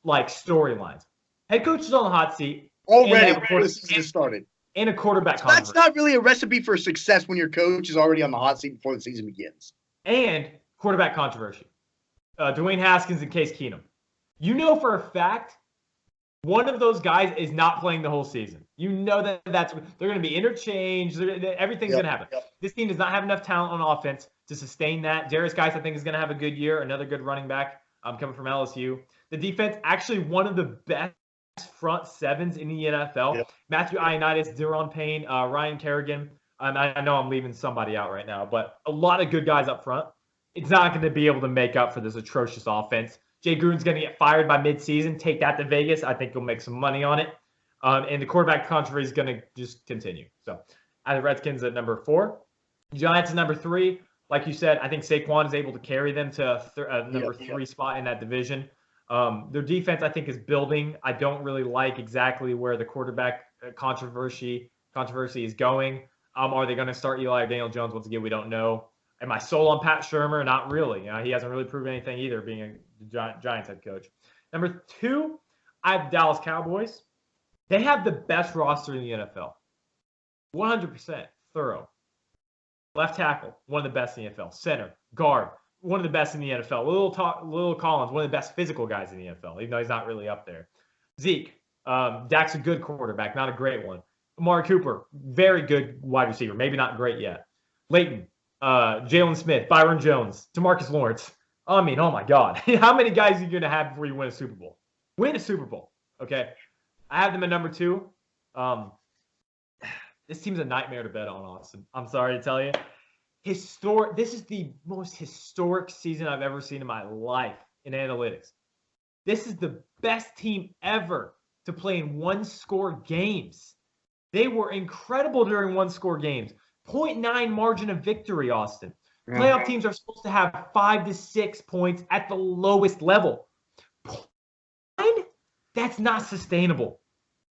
storylines. Head coach is on the hot seat already before the season started, and a quarterback. That's not really a recipe for success when your coach is already on the hot seat before the season begins. And quarterback controversy. Dwayne Haskins and Case Keenum. You know for a fact one of those guys is not playing the whole season. You know they're going to be interchanged. Everything's going to happen. Yep. This team does not have enough talent on offense to sustain that. Darius Geis, I think, is going to have a good year. Another good running back coming from LSU. The defense, actually one of the best front sevens in the NFL. Yep. Matthew Ioannidis, Deron Payne, Ryan Kerrigan. I know I'm leaving somebody out right now, but a lot of good guys up front. It's not going to be able to make up for this atrocious offense. Jay Gruden's going to get fired by midseason. Take that to Vegas. I think he'll make some money on it. And the quarterback controversy is going to just continue. So I have the Redskins at number 4. Giants at number 3. Like you said, I think Saquon is able to carry them to number 3 spot in that division. Their defense, I think, is building. I don't really like exactly where the quarterback controversy is going. Are they going to start Eli or Daniel Jones? Once again, we don't know. Am I sold on Pat Shurmur? Not really. He hasn't really proven anything either, being a Giants head coach. Number 2, I have Dallas Cowboys. They have the best roster in the NFL. 100% thorough. Left tackle, one of the best in the NFL. Center, guard, one of the best in the NFL. Lil Collins, one of the best physical guys in the NFL, even though he's not really up there. Zeke, Dak's a good quarterback, not a great one. Amari Cooper, very good wide receiver, maybe not great yet. Leighton, Jalen Smith, Byron Jones, DeMarcus Lawrence. I mean, oh my God. How many guys are you going to have before you win a Super Bowl? Win a Super Bowl, okay? I have them at number 2. This team's a nightmare to bet on, Austin. I'm sorry to tell you. This is the most historic season I've ever seen in my life in analytics. This is the best team ever to play in one-score games. They were incredible during one-score games. 0.9 margin of victory, Austin. Playoff teams are supposed to have 5 to 6 points at the lowest level. 0.9? That's not sustainable.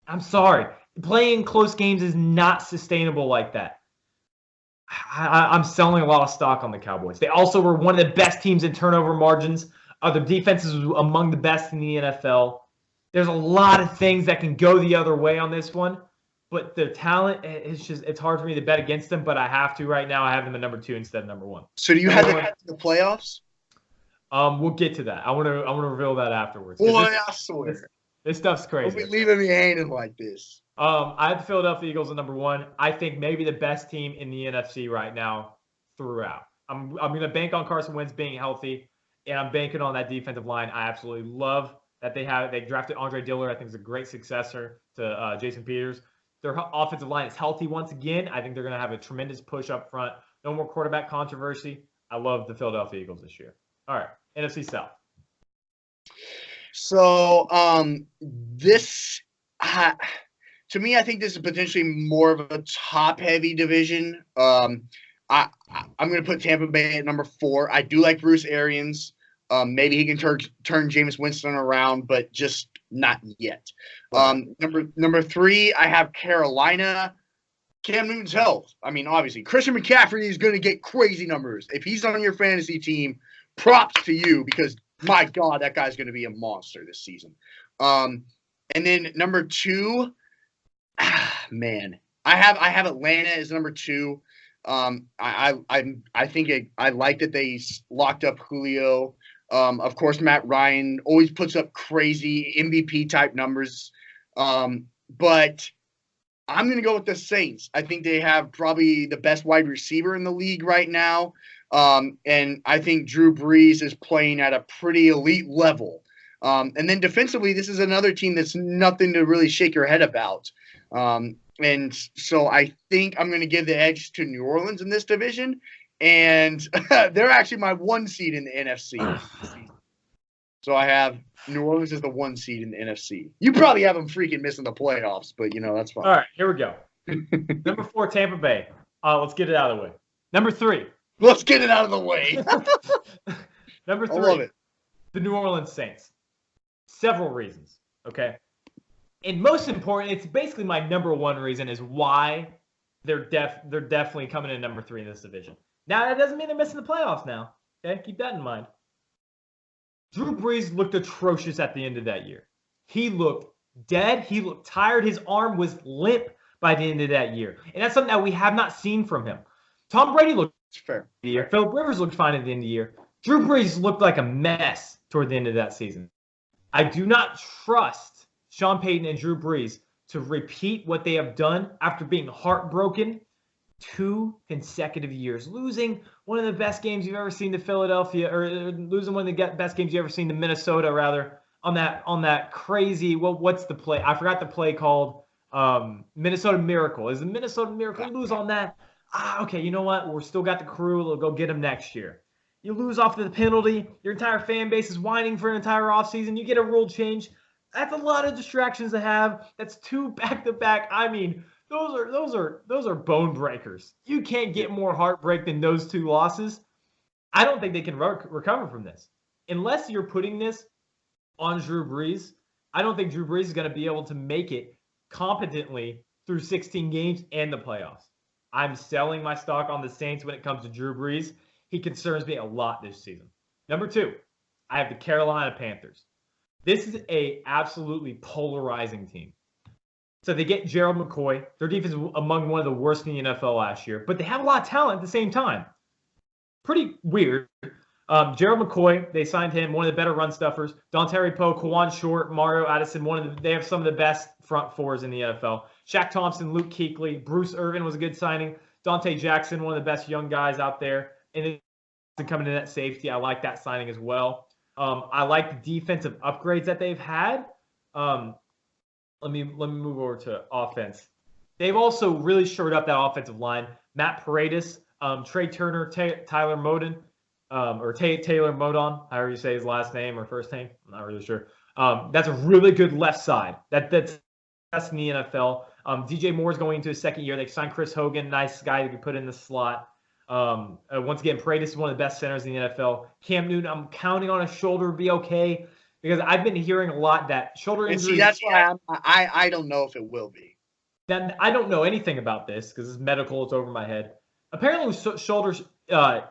I'm sorry. Playing close games is not sustainable like that. I'm selling a lot of stock on the Cowboys. They also were one of the best teams in turnover margins. Their defense is among the best in the NFL. There's a lot of things that can go the other way on this one. But the talent, it's hard for me to bet against them, but I have to right now. I have them at number 2 instead of number 1. So do you have them in the playoffs? We'll get to that. I want to reveal that afterwards. Boy, I swear. This stuff's crazy. Don't be leaving me hanging like this. I have the Philadelphia Eagles at number 1. I think maybe the best team in the NFC right now throughout. I'm going to bank on Carson Wentz being healthy, and I'm banking on that defensive line. I absolutely love that they drafted Andre Dillard. I think is a great successor to Jason Peters. Their offensive line is healthy once again. I think they're going to have a tremendous push up front. No more quarterback controversy. I love the Philadelphia Eagles this year. All right, NFC South. So to me, I think this is potentially more of a top-heavy division. I'm going to put Tampa Bay at number 4. I do like Bruce Arians. Maybe he can turn Jameis Winston around, but just not yet. Number 3, I have Carolina. Cam Newton's health. I mean, obviously, Christian McCaffrey is going to get crazy numbers. If he's on your fantasy team, props to you because, my God, that guy's going to be a monster this season. And then number 2, man, I have Atlanta as number 2. I think I like that they locked up Julio. Of course, Matt Ryan always puts up crazy MVP type numbers. But I'm going to go with the Saints. I think they have probably the best wide receiver in the league right now. And I think Drew Brees is playing at a pretty elite level. And then defensively, this is another team that's nothing to really shake your head about. And so I think I'm going to give the edge to New Orleans in this division. And they're actually my 1 seed in the NFC. So I have New Orleans as the 1 seed in the NFC. You probably have them freaking missing the playoffs, but, that's fine. All right, here we go. Number 4, Tampa Bay. Let's get it out of the way. Number 3. Let's get it out of the way. Number 3. I love it. The New Orleans Saints. Several reasons, okay? And most important, it's basically my number 1 reason is why they're definitely coming in number 3 in this division. Now, that doesn't mean they're missing the playoffs now, okay? Keep that in mind. Drew Brees looked atrocious at the end of that year. He looked dead. He looked tired. His arm was limp by the end of that year. And that's something that we have not seen from him. Tom Brady looked fair. The year. Philip Rivers looked fine at the end of the year. Drew Brees looked like a mess toward the end of that season. I do not trust Sean Payton and Drew Brees to repeat what they have done after being heartbroken 2 consecutive years, losing one of the best games you've ever seen to Philadelphia, or losing one of the best games you've ever seen to Minnesota, rather, on that crazy, what's the play? I forgot the play called. Minnesota Miracle. Is the Minnesota Miracle? You lose on that. Okay, you know what? We're still got the crew. We'll go get them next year. You lose off the penalty. Your entire fan base is whining for an entire offseason. You get a rule change. That's a lot of distractions to have. That's 2 back-to-back. I mean, those are bone breakers. You can't get more heartbreak than those 2 losses. I don't think they can recover from this. Unless you're putting this on Drew Brees, I don't think Drew Brees is going to be able to make it competently through 16 games and the playoffs. I'm selling my stock on the Saints when it comes to Drew Brees. He concerns me a lot this season. Number 2, I have the Carolina Panthers. This is a absolutely polarizing team. So they get Gerald McCoy. Their defense is among one of the worst in the NFL last year, but they have a lot of talent at the same time. Pretty weird. Gerald McCoy, they signed him, one of the better run stuffers. Dontari Poe, Kawan Short, Mario Addison, they have some of the best front 4s in the NFL. Shaq Thompson, Luke Kuechly, Bruce Irvin was a good signing. Dante Jackson, one of the best young guys out there. And then coming in at safety, I like that signing as well. I like the defensive upgrades that they've had. Let me move over to offense. They've also really shored up that offensive line. Matt Paredes, Trey Turner, Tyler Modon, or Taylor Modon, however you say his last name or first name. I'm not really sure. That's a really good left side. That's best in the NFL. DJ Moore's going into his 2nd year. They signed Chris Hogan, nice guy to be put in the slot. Once again, Paredes is one of the best centers in the NFL. Cam Newton, I'm counting on a shoulder to be okay, because I've been hearing a lot that shoulder injuries. See, that's why I don't know if it will be. Then I don't know anything about this because it's medical. It's over my head. Apparently, with shoulder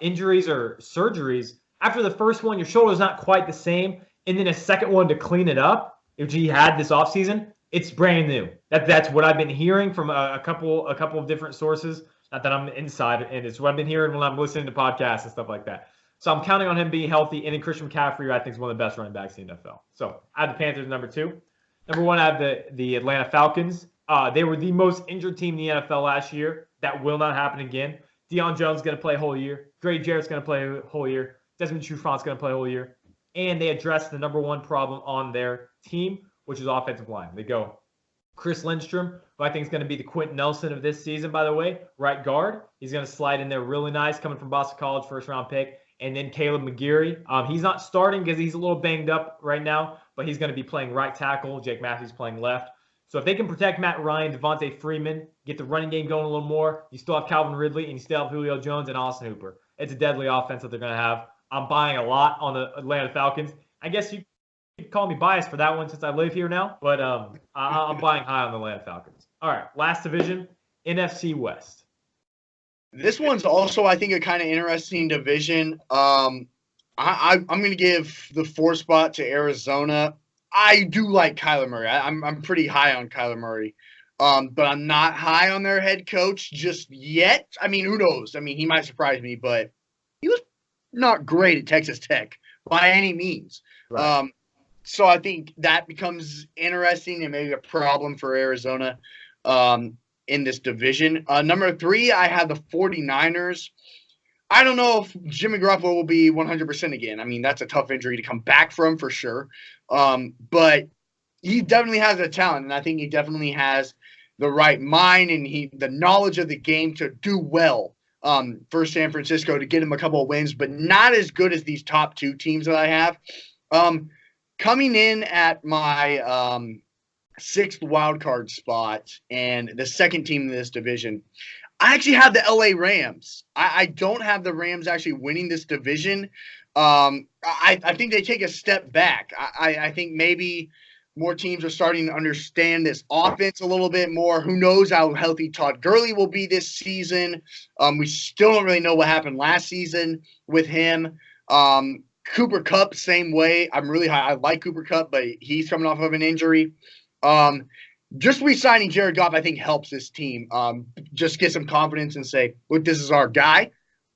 injuries or surgeries, after the first one, your shoulder is not quite the same, and then a second one to clean it up, which he had this offseason, it's brand new. That's what I've been hearing from a couple of different sources. Not that I'm inside, and it's what I've been hearing when I'm listening to podcasts and stuff like that. So I'm counting on him being healthy. And then Christian McCaffrey, I think, is one of the best running backs in the NFL. So I have the Panthers number 2. Number 1, I have the Atlanta Falcons. They were the most injured team in the NFL last year. That will not happen again. Deion Jones is going to play a whole year. Grady Jarrett's going to play a whole year. Desmond Trufant's going to play a whole year. And they addressed the number 1 problem on their team, which is offensive line. They go Chris Lindstrom, who I think is going to be the Quentin Nelson of this season, by the way, right guard. He's going to slide in there really nice, coming from Boston College, first-round pick. And then Caleb McGeary. He's not starting because he's a little banged up right now, but he's going to be playing right tackle. Jake Matthews playing left. So if they can protect Matt Ryan, Devontae Freeman, get the running game going a little more, you still have Calvin Ridley, and you still have Julio Jones and Austin Hooper. It's a deadly offense that they're going to have. I'm buying a lot on the Atlanta Falcons. I guess you could call me biased for that one since I live here now, but I'm buying high on the Atlanta Falcons. All right, last division, NFC West. This one's also, I think, a kind of interesting division. I'm going to give the 4th spot to Arizona. I do like Kyler Murray. I'm pretty high on Kyler Murray, but I'm not high on their head coach just yet. I mean, who knows? I mean, he might surprise me, but he was not great at Texas Tech by any means. Right. So I think that becomes interesting and maybe a problem for Arizona in this division. Number 3, I have the 49ers. I don't know if Jimmy Garoppolo will be 100% again. I mean, that's a tough injury to come back from for sure. But he definitely has the talent, and I think he definitely has the right mind and the knowledge of the game to do well for San Francisco to get him a couple of wins, but not as good as these top 2 teams that I have. Coming in at my 6th wildcard spot and the second team in this division, I actually have the LA Rams. I don't have the Rams actually winning this division. I think they take a step back. I think maybe more teams are starting to understand this offense a little bit more. Who knows how healthy Todd Gurley will be this season? We still don't really know what happened last season with him. Cooper Kupp, same way. I'm really high. I like Cooper Kupp, but he's coming off of an injury. Just re-signing Jared Goff, I think, helps this team. Just get some confidence and say, look, this is our guy.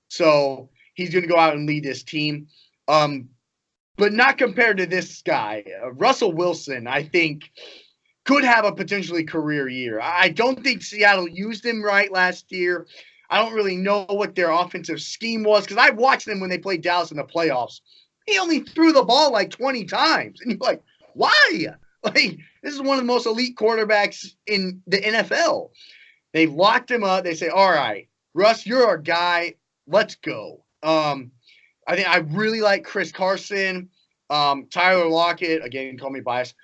So he's going to go out and lead this team. But not compared to this guy. Russell Wilson, I think, could have a potentially career year. I don't think Seattle used him right last year. I don't really know what their offensive scheme was because I watched them when they played Dallas in the playoffs. He only threw the ball like 20 times. And you're like, why? Like, this is one of the most elite quarterbacks in the NFL. They locked him up. They say, all right, Russ, you're our guy. Let's go. I think I really like Chris Carson, Tyler Lockett. Again, call me biased.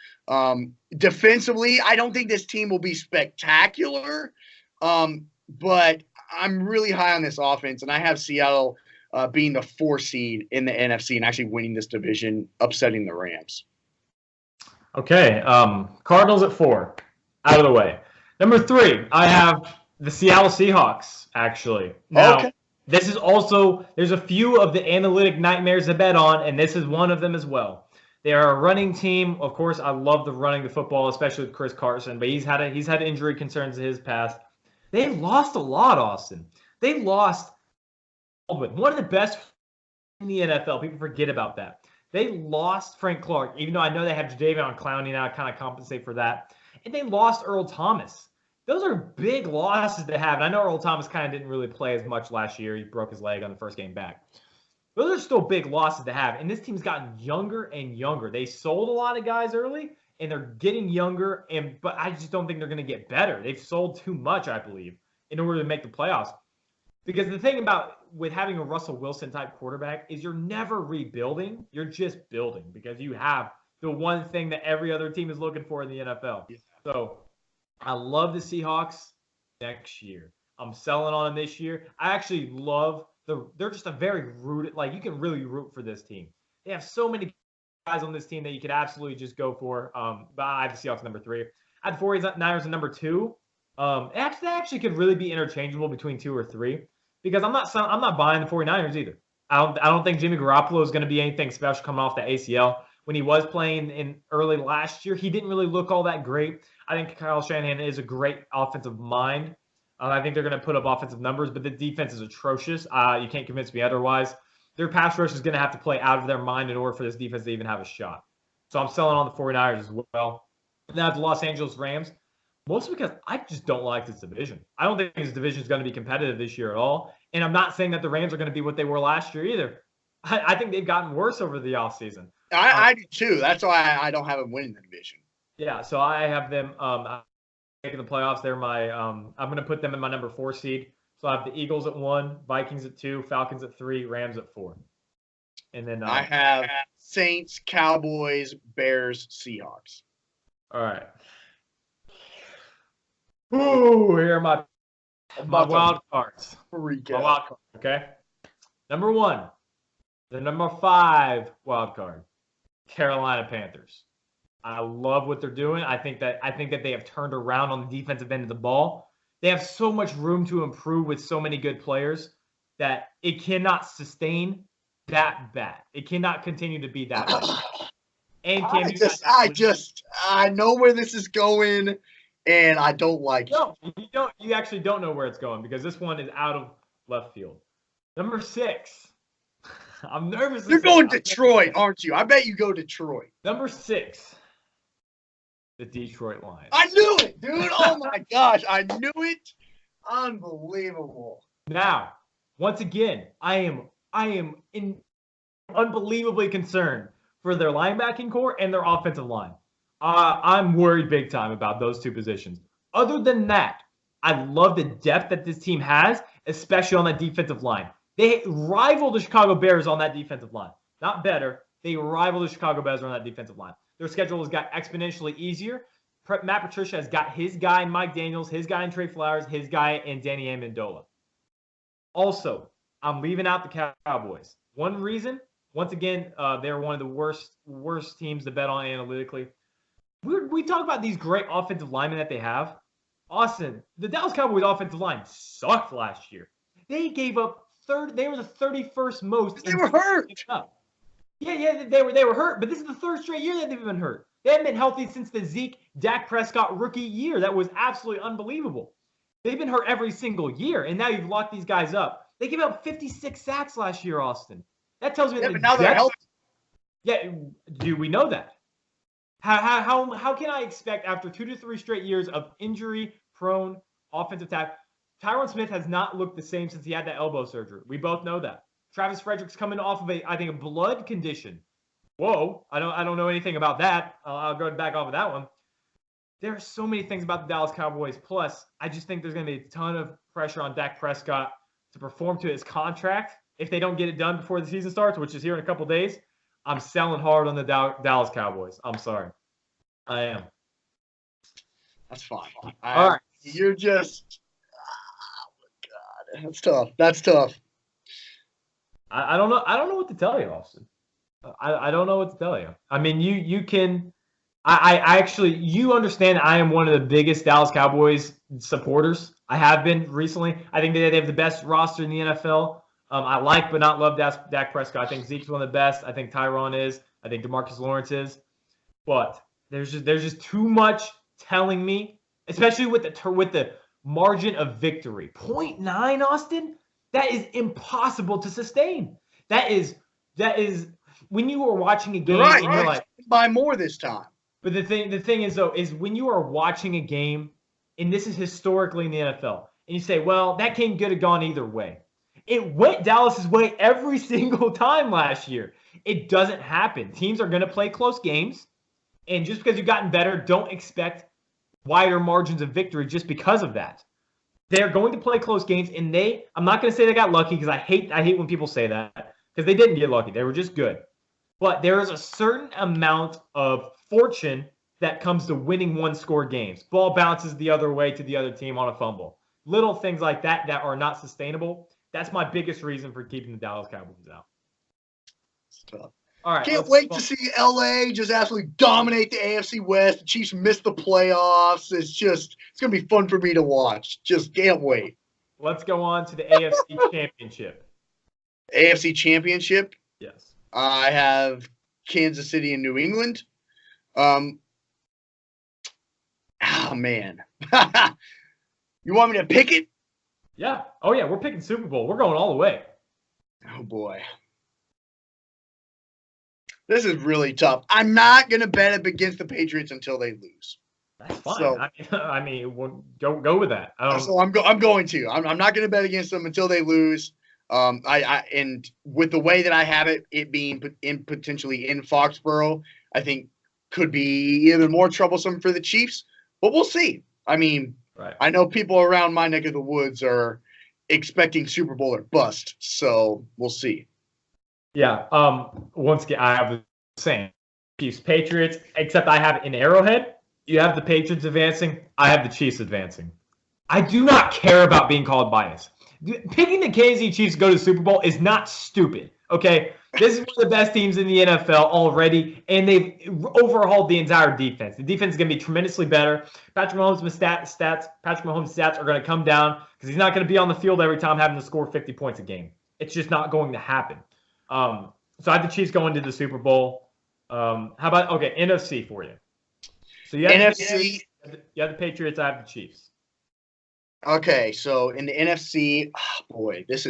Defensively, I don't think this team will be spectacular, but I'm really high on this offense, and I have Seattle being the 4 seed in the NFC and actually winning this division, upsetting the Rams. Okay, Cardinals at 4, out of the way. Number 3, I have the Seattle Seahawks, actually. Now, okay. This is also, there's a few of the analytic nightmares to bet on, and this is one of them as well. They are a running team. Of course, I love running the football, especially with Chris Carson, but he's had injury concerns in his past. They lost a lot, Austin. They lost one of the best in the NFL. People forget about that. They lost Frank Clark, even though I know they have Jadeveon Clowney now to kind of compensate for that. And they lost Earl Thomas. Those are big losses to have. And I know Earl Thomas kind of didn't really play as much last year. He broke his leg on the first game back. Those are still big losses to have. And this team's gotten younger and younger. They sold a lot of guys early, and they're getting younger. But I just don't think they're going to get better. They've sold too much, I believe, in order to make the playoffs. Because the thing with having a Russell Wilson type quarterback is you're never rebuilding. You're just building because you have the one thing that every other team is looking for in the NFL. So I love the Seahawks next year. I'm selling on them this year. I actually love they're just a very rooted, like you can really root for this team. They have so many guys on this team that you could absolutely just go for. But I have the Seahawks number 3. I had 49ers at number 2. They actually could really be interchangeable between 2 or 3. Because I'm not buying the 49ers either. I don't think Jimmy Garoppolo is going to be anything special coming off the ACL. When he was playing in early last year, he didn't really look all that great. I think Kyle Shanahan is a great offensive mind. I think they're going to put up offensive numbers, but the defense is atrocious. You can't convince me otherwise. Their pass rush is going to have to play out of their mind in order for this defense to even have a shot. So I'm selling on the 49ers as well. Now the Los Angeles Rams. Mostly because I just don't like this division. I don't think this division is going to be competitive this year at all. And I'm not saying that the Rams are going to be what they were last year either. I think they've gotten worse over the offseason. I do too. That's why I don't have them winning the division. Yeah, so I have them making the playoffs. They're my I'm going to put them in my number 4 seed. So I have the Eagles at 1, Vikings at 2, Falcons at 3, Rams at 4. And then I have Saints, Cowboys, Bears, Seahawks. All right. Ooh, here are my wild cards. My wild card, okay? Number 1, the number 5 wild card, Carolina Panthers. I love what they're doing. I think that they have turned around on the defensive end of the ball. They have so much room to improve with so many good players that it cannot sustain that bad. It cannot continue to be that bad. And I know where this is going. And I don't like it. No, you actually don't know where it's going because this one is out of left field. Number 6. I'm nervous. You're going Detroit, aren't you? I bet you go Detroit. Number 6, the Detroit Lions. I knew it, dude. Oh my gosh, I knew it. Unbelievable. Now, once again, I am unbelievably concerned for their linebacking core and their offensive line. I'm worried big time about those two positions. Other than that, I love the depth that this team has, especially on that defensive line. They rival the Chicago Bears on that defensive line. Not better. They rival the Chicago Bears on that defensive line. Their schedule has got exponentially easier. Matt Patricia has got his guy in Mike Daniels, his guy in Trey Flowers, his guy in Danny Amendola. Also, I'm leaving out the Cowboys. One reason, once again, they're one of the worst teams to bet on analytically. We talk about these great offensive linemen that they have. Austin, the Dallas Cowboys offensive line sucked last year. They gave up they were the 31st most. They were hurt. Yeah, they were hurt, but this is the third straight year that they've been hurt. They haven't been healthy since the Dak Prescott rookie year. That was absolutely unbelievable. They've been hurt every single year, and now you've locked these guys up. They gave up 56 sacks last year, Austin. That tells me that but now they're healthy. Yeah, do we know that? How can I expect after 2 to 3 straight years of injury-prone offensive attack? Tyron Smith has not looked the same since he had that elbow surgery. We both know that. Travis Frederick's coming off of a blood condition. Whoa, I don't know anything about that. I'll go back off of that one. There are so many things about the Dallas Cowboys. Plus, I just think there's going to be a ton of pressure on Dak Prescott to perform to his contract. If they don't get it done before the season starts, which is here in a couple days, I'm selling hard on the Dallas Cowboys. I'm sorry. I am. That's fine. All right. You're just – oh, my God. That's tough. That's tough. I don't know. I don't know what to tell you, Austin. I don't know what to tell you. I mean, you can – I actually – you understand I am one of the biggest Dallas Cowboys supporters. I have been recently. I think they have the best roster in the NFL. I like but not love Dak Prescott. I think Zeke's one of the best. I think Tyron is. I think DeMarcus Lawrence is. But there's just too much telling me, especially with the margin of victory. 0.9, Austin? That is impossible to sustain. That is when you are watching a game and you're like, by more this time. But the thing is though, is when you are watching a game, and this is historically in the NFL, and you say, well, that game could have gone either way. It went Dallas's way every single time last year. It doesn't happen. Teams are going to play close games, and just because you've gotten better, don't expect wider margins of victory just because of that. They're going to play close games, and I'm not going to say they got lucky because I hate when people say that because they didn't get lucky. They were just good. But there is a certain amount of fortune that comes to winning one-score games. Ball bounces the other way to the other team on a fumble. Little things like that are not sustainable. That's my biggest reason for keeping the Dallas Cowboys out. It's tough. All right. Can't wait to see LA just absolutely dominate the AFC West. The Chiefs miss the playoffs. It's going to be fun for me to watch. Just can't wait. Let's go on to the AFC Championship. AFC Championship? Yes. I have Kansas City and New England. Man. You want me to pick it? Yeah. Oh, yeah. We're picking Super Bowl. We're going all the way. Oh, boy. This is really tough. I'm not going to bet up against the Patriots until they lose. That's fine. So, I mean, we'll go with that. So I'm going to. I'm not going to bet against them until they lose. And with the way that I have it being potentially in Foxborough, I think could be even more troublesome for the Chiefs. But we'll see. I mean, right. I know people around my neck of the woods are expecting Super Bowl or bust. So we'll see. Yeah. Once again, I have the same Chiefs Patriots, except I have in Arrowhead. You have the Patriots advancing. I have the Chiefs advancing. I do not care about being called biased. Picking the Kansas City Chiefs to go to the Super Bowl is not stupid. Okay, this is one of the best teams in the NFL already, and they've overhauled the entire defense. The defense is going to be tremendously better. Patrick Mahomes' stats are going to come down because he's not going to be on the field every time having to score 50 points a game. It's just not going to happen. So I have the Chiefs going to the Super Bowl. How about NFC for you? So you have NFC. You have the Patriots. I have the Chiefs. Okay, so in the NFC, boy, this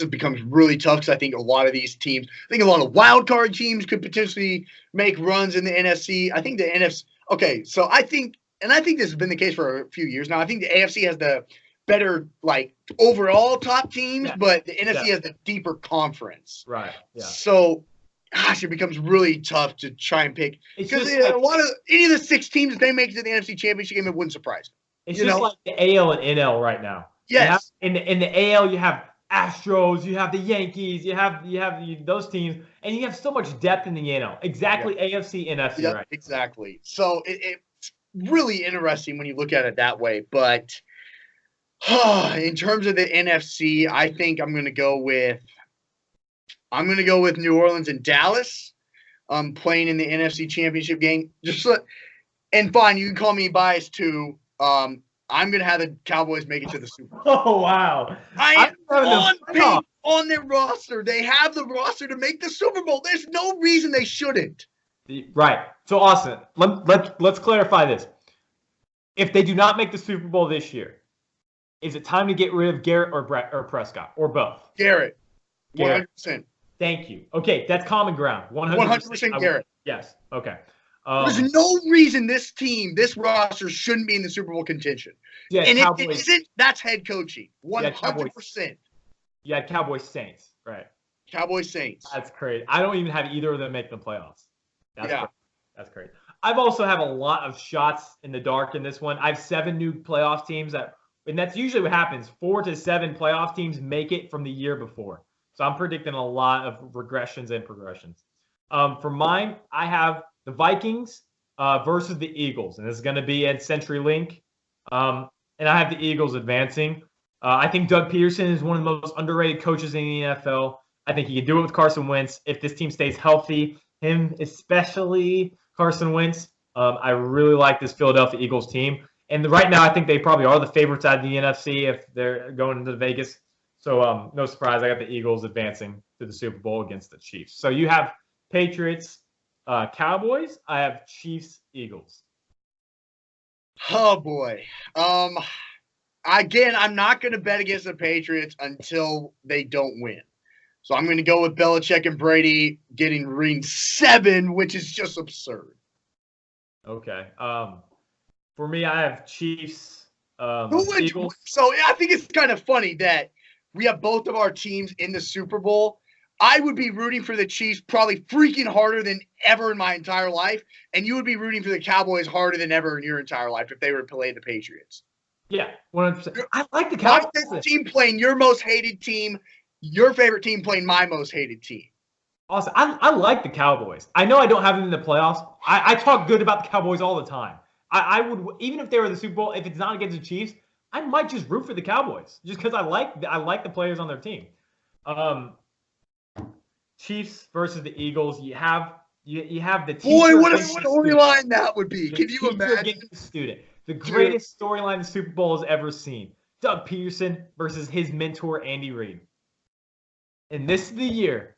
becomes really tough because I think a lot of these teams, I think a lot of wild card teams could potentially make runs in the NFC. I think the NFC. Okay, so I think this has been the case for a few years now. I think the AFC has the better like overall top teams, Yeah. but the NFC has the deeper conference. Right. Yeah. So, gosh, it becomes really tough to try and pick because a lot of any of the 6 teams, if they make it to the NFC Championship game, it wouldn't surprise me. It's just like the AL and NL right now. Yes. In the AL, you have Astros, you have the Yankees, you have those teams, and you have so much depth in the NL. Exactly, AFC, NFC, right? Exactly. So it's really interesting when you look at it that way. But in terms of the NFC, I think I'm going to go with New Orleans and Dallas. Playing in the NFC Championship game. And fine, you can call me biased too. I'm going to have the Cowboys make it to the Super Bowl. Oh, wow. On their roster. They have the roster to make the Super Bowl. There's no reason they shouldn't. Right. So, Austin, let's clarify this. If they do not make the Super Bowl this year, is it time to get rid of Garrett or Prescott or both? Garrett. 100%. Thank you. Okay, that's common ground. 100% Garrett. Yes. Okay. There's no reason this roster shouldn't be in the Super Bowl contention. Yeah, and it isn't. That's head coaching. 100%. Yeah, Cowboys Saints. Right. Cowboys Saints. That's crazy. I don't even have either of them make the playoffs. That's crazy. I've also have a lot of shots in the dark in this one. I have 7 new playoff teams and that's usually what happens. 4 to 7 playoff teams make it from the year before. So I'm predicting a lot of regressions and progressions. For mine, I have the Vikings versus the Eagles, and this is going to be at CenturyLink. And I have the Eagles advancing. I think Doug Peterson is one of the most underrated coaches in the NFL. I think he can do it with Carson Wentz if this team stays healthy. Him, especially Carson Wentz. I really like this Philadelphia Eagles team. And right now, I think they probably are the favorites out of the NFC if they're going into Vegas. So no surprise, I got the Eagles advancing to the Super Bowl against the Chiefs. So you have Patriots, Cowboys. I have Chiefs, Eagles. Oh boy. Again, I'm not going to bet against the Patriots until they don't win. So I'm going to go with Belichick and Brady getting ring 7, which is just absurd. Okay. For me, I have Chiefs, Eagles. So I think it's kind of funny that we have both of our teams in the Super Bowl. I would be rooting for the Chiefs probably freaking harder than ever in my entire life, and you would be rooting for the Cowboys harder than ever in your entire life if they were to play the Patriots. Yeah, 100%. I like the Cowboys. My team playing your most hated team, your favorite team playing my most hated team. Awesome. I like the Cowboys. I know I don't have them in the playoffs. I talk good about the Cowboys all the time. I would, even if they were the Super Bowl, if it's not against the Chiefs, I might just root for the Cowboys just because I like the players on their team. Chiefs versus the Eagles. You have the team. Boy, what a storyline that would be! Can you imagine? The greatest storyline the Super Bowl has ever seen. Doug Peterson versus his mentor Andy Reid. And this is the year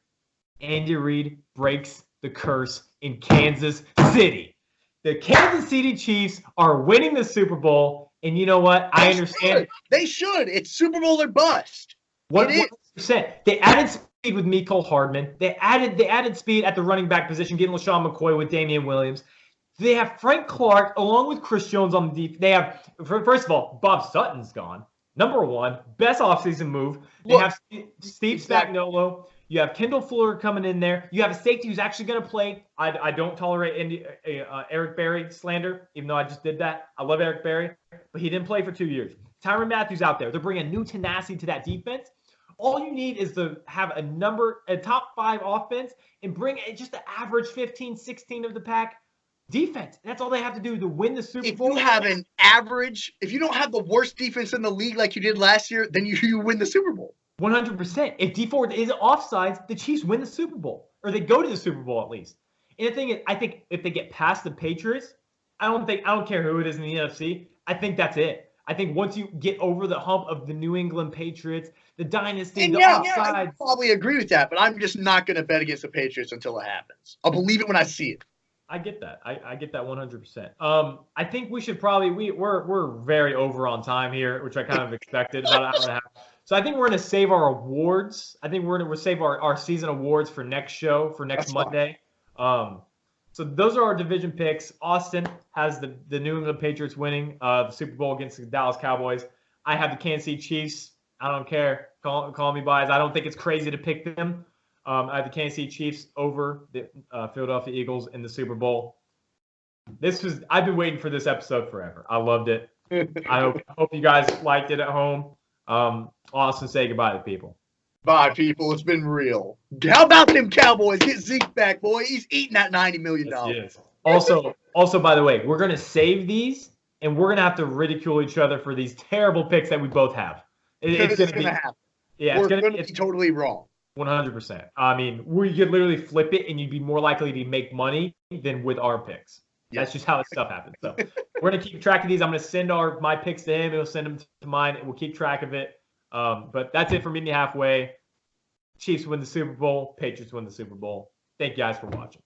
Andy Reid breaks the curse in Kansas City. The Kansas City Chiefs are winning the Super Bowl, and you know what? I understand. They should. It's Super Bowl or bust. 100%. They added speed with Mecole Hardman. They added speed at the running back position, getting LaShawn McCoy with Damian Williams. They have Frank Clark along with Chris Jones on the defense. They have, first of all, Bob Sutton's gone. Number 1, best offseason move. They have Steve Spagnuolo. You have Kendall Fuller coming in there. You have a safety who's actually going to play. I don't tolerate Eric Berry slander, even though I just did that. I love Eric Berry, but he didn't play for 2 years. Tyrann Mathieu out there. They're bringing new tenacity to that defense. All you need is to have a top 5 offense and bring just the average 15, 16 of the pack defense. That's all they have to do to win the Super Bowl. If you have an average, if you don't have the worst defense in the league like you did last year, then you win the Super Bowl. 100%. If Dee Ford is offsides, the Chiefs win the Super Bowl, or they go to the Super Bowl at least. And the thing is, I think if they get past the Patriots, I don't care who it is in the NFC. I think that's it. I think once you get over the hump of the New England Patriots, the dynasty, I probably agree with that, but I'm just not going to bet against the Patriots until it happens. I'll believe it when I see it. I get that. I get that 100%. I think we should probably we're very over on time here, which I kind of expected, about an hour and a half. So I think we're gonna save our awards. I think we're gonna save our season awards for next show, for next That's fine. Monday. So those are our division picks. Austin has the New England Patriots winning the Super Bowl against the Dallas Cowboys. I have the Kansas City Chiefs. I don't care. Call me biased. I don't think it's crazy to pick them. I have the Kansas City Chiefs over the Philadelphia Eagles in the Super Bowl. I've been waiting for this episode forever. I loved it. I hope you guys liked it at home. Austin, say goodbye to people. Bye, people. It's been real. How about them Cowboys? Get Zeke back, boy. He's eating that $90 million. Yes. Also, by the way, we're gonna save these, and we're gonna have to ridicule each other for these terrible picks that we both have. It's gonna happen. Yeah, We're gonna be totally wrong. 100%. I mean, we could literally flip it, and you'd be more likely to make money than with our picks. That's just how this stuff happens. So we're gonna keep track of these. I'm gonna send my picks to him. He'll send them to mine, and we'll keep track of it. But that's it for Meet Me Halfway. Chiefs win the Super Bowl. Patriots win the Super Bowl. Thank you guys for watching.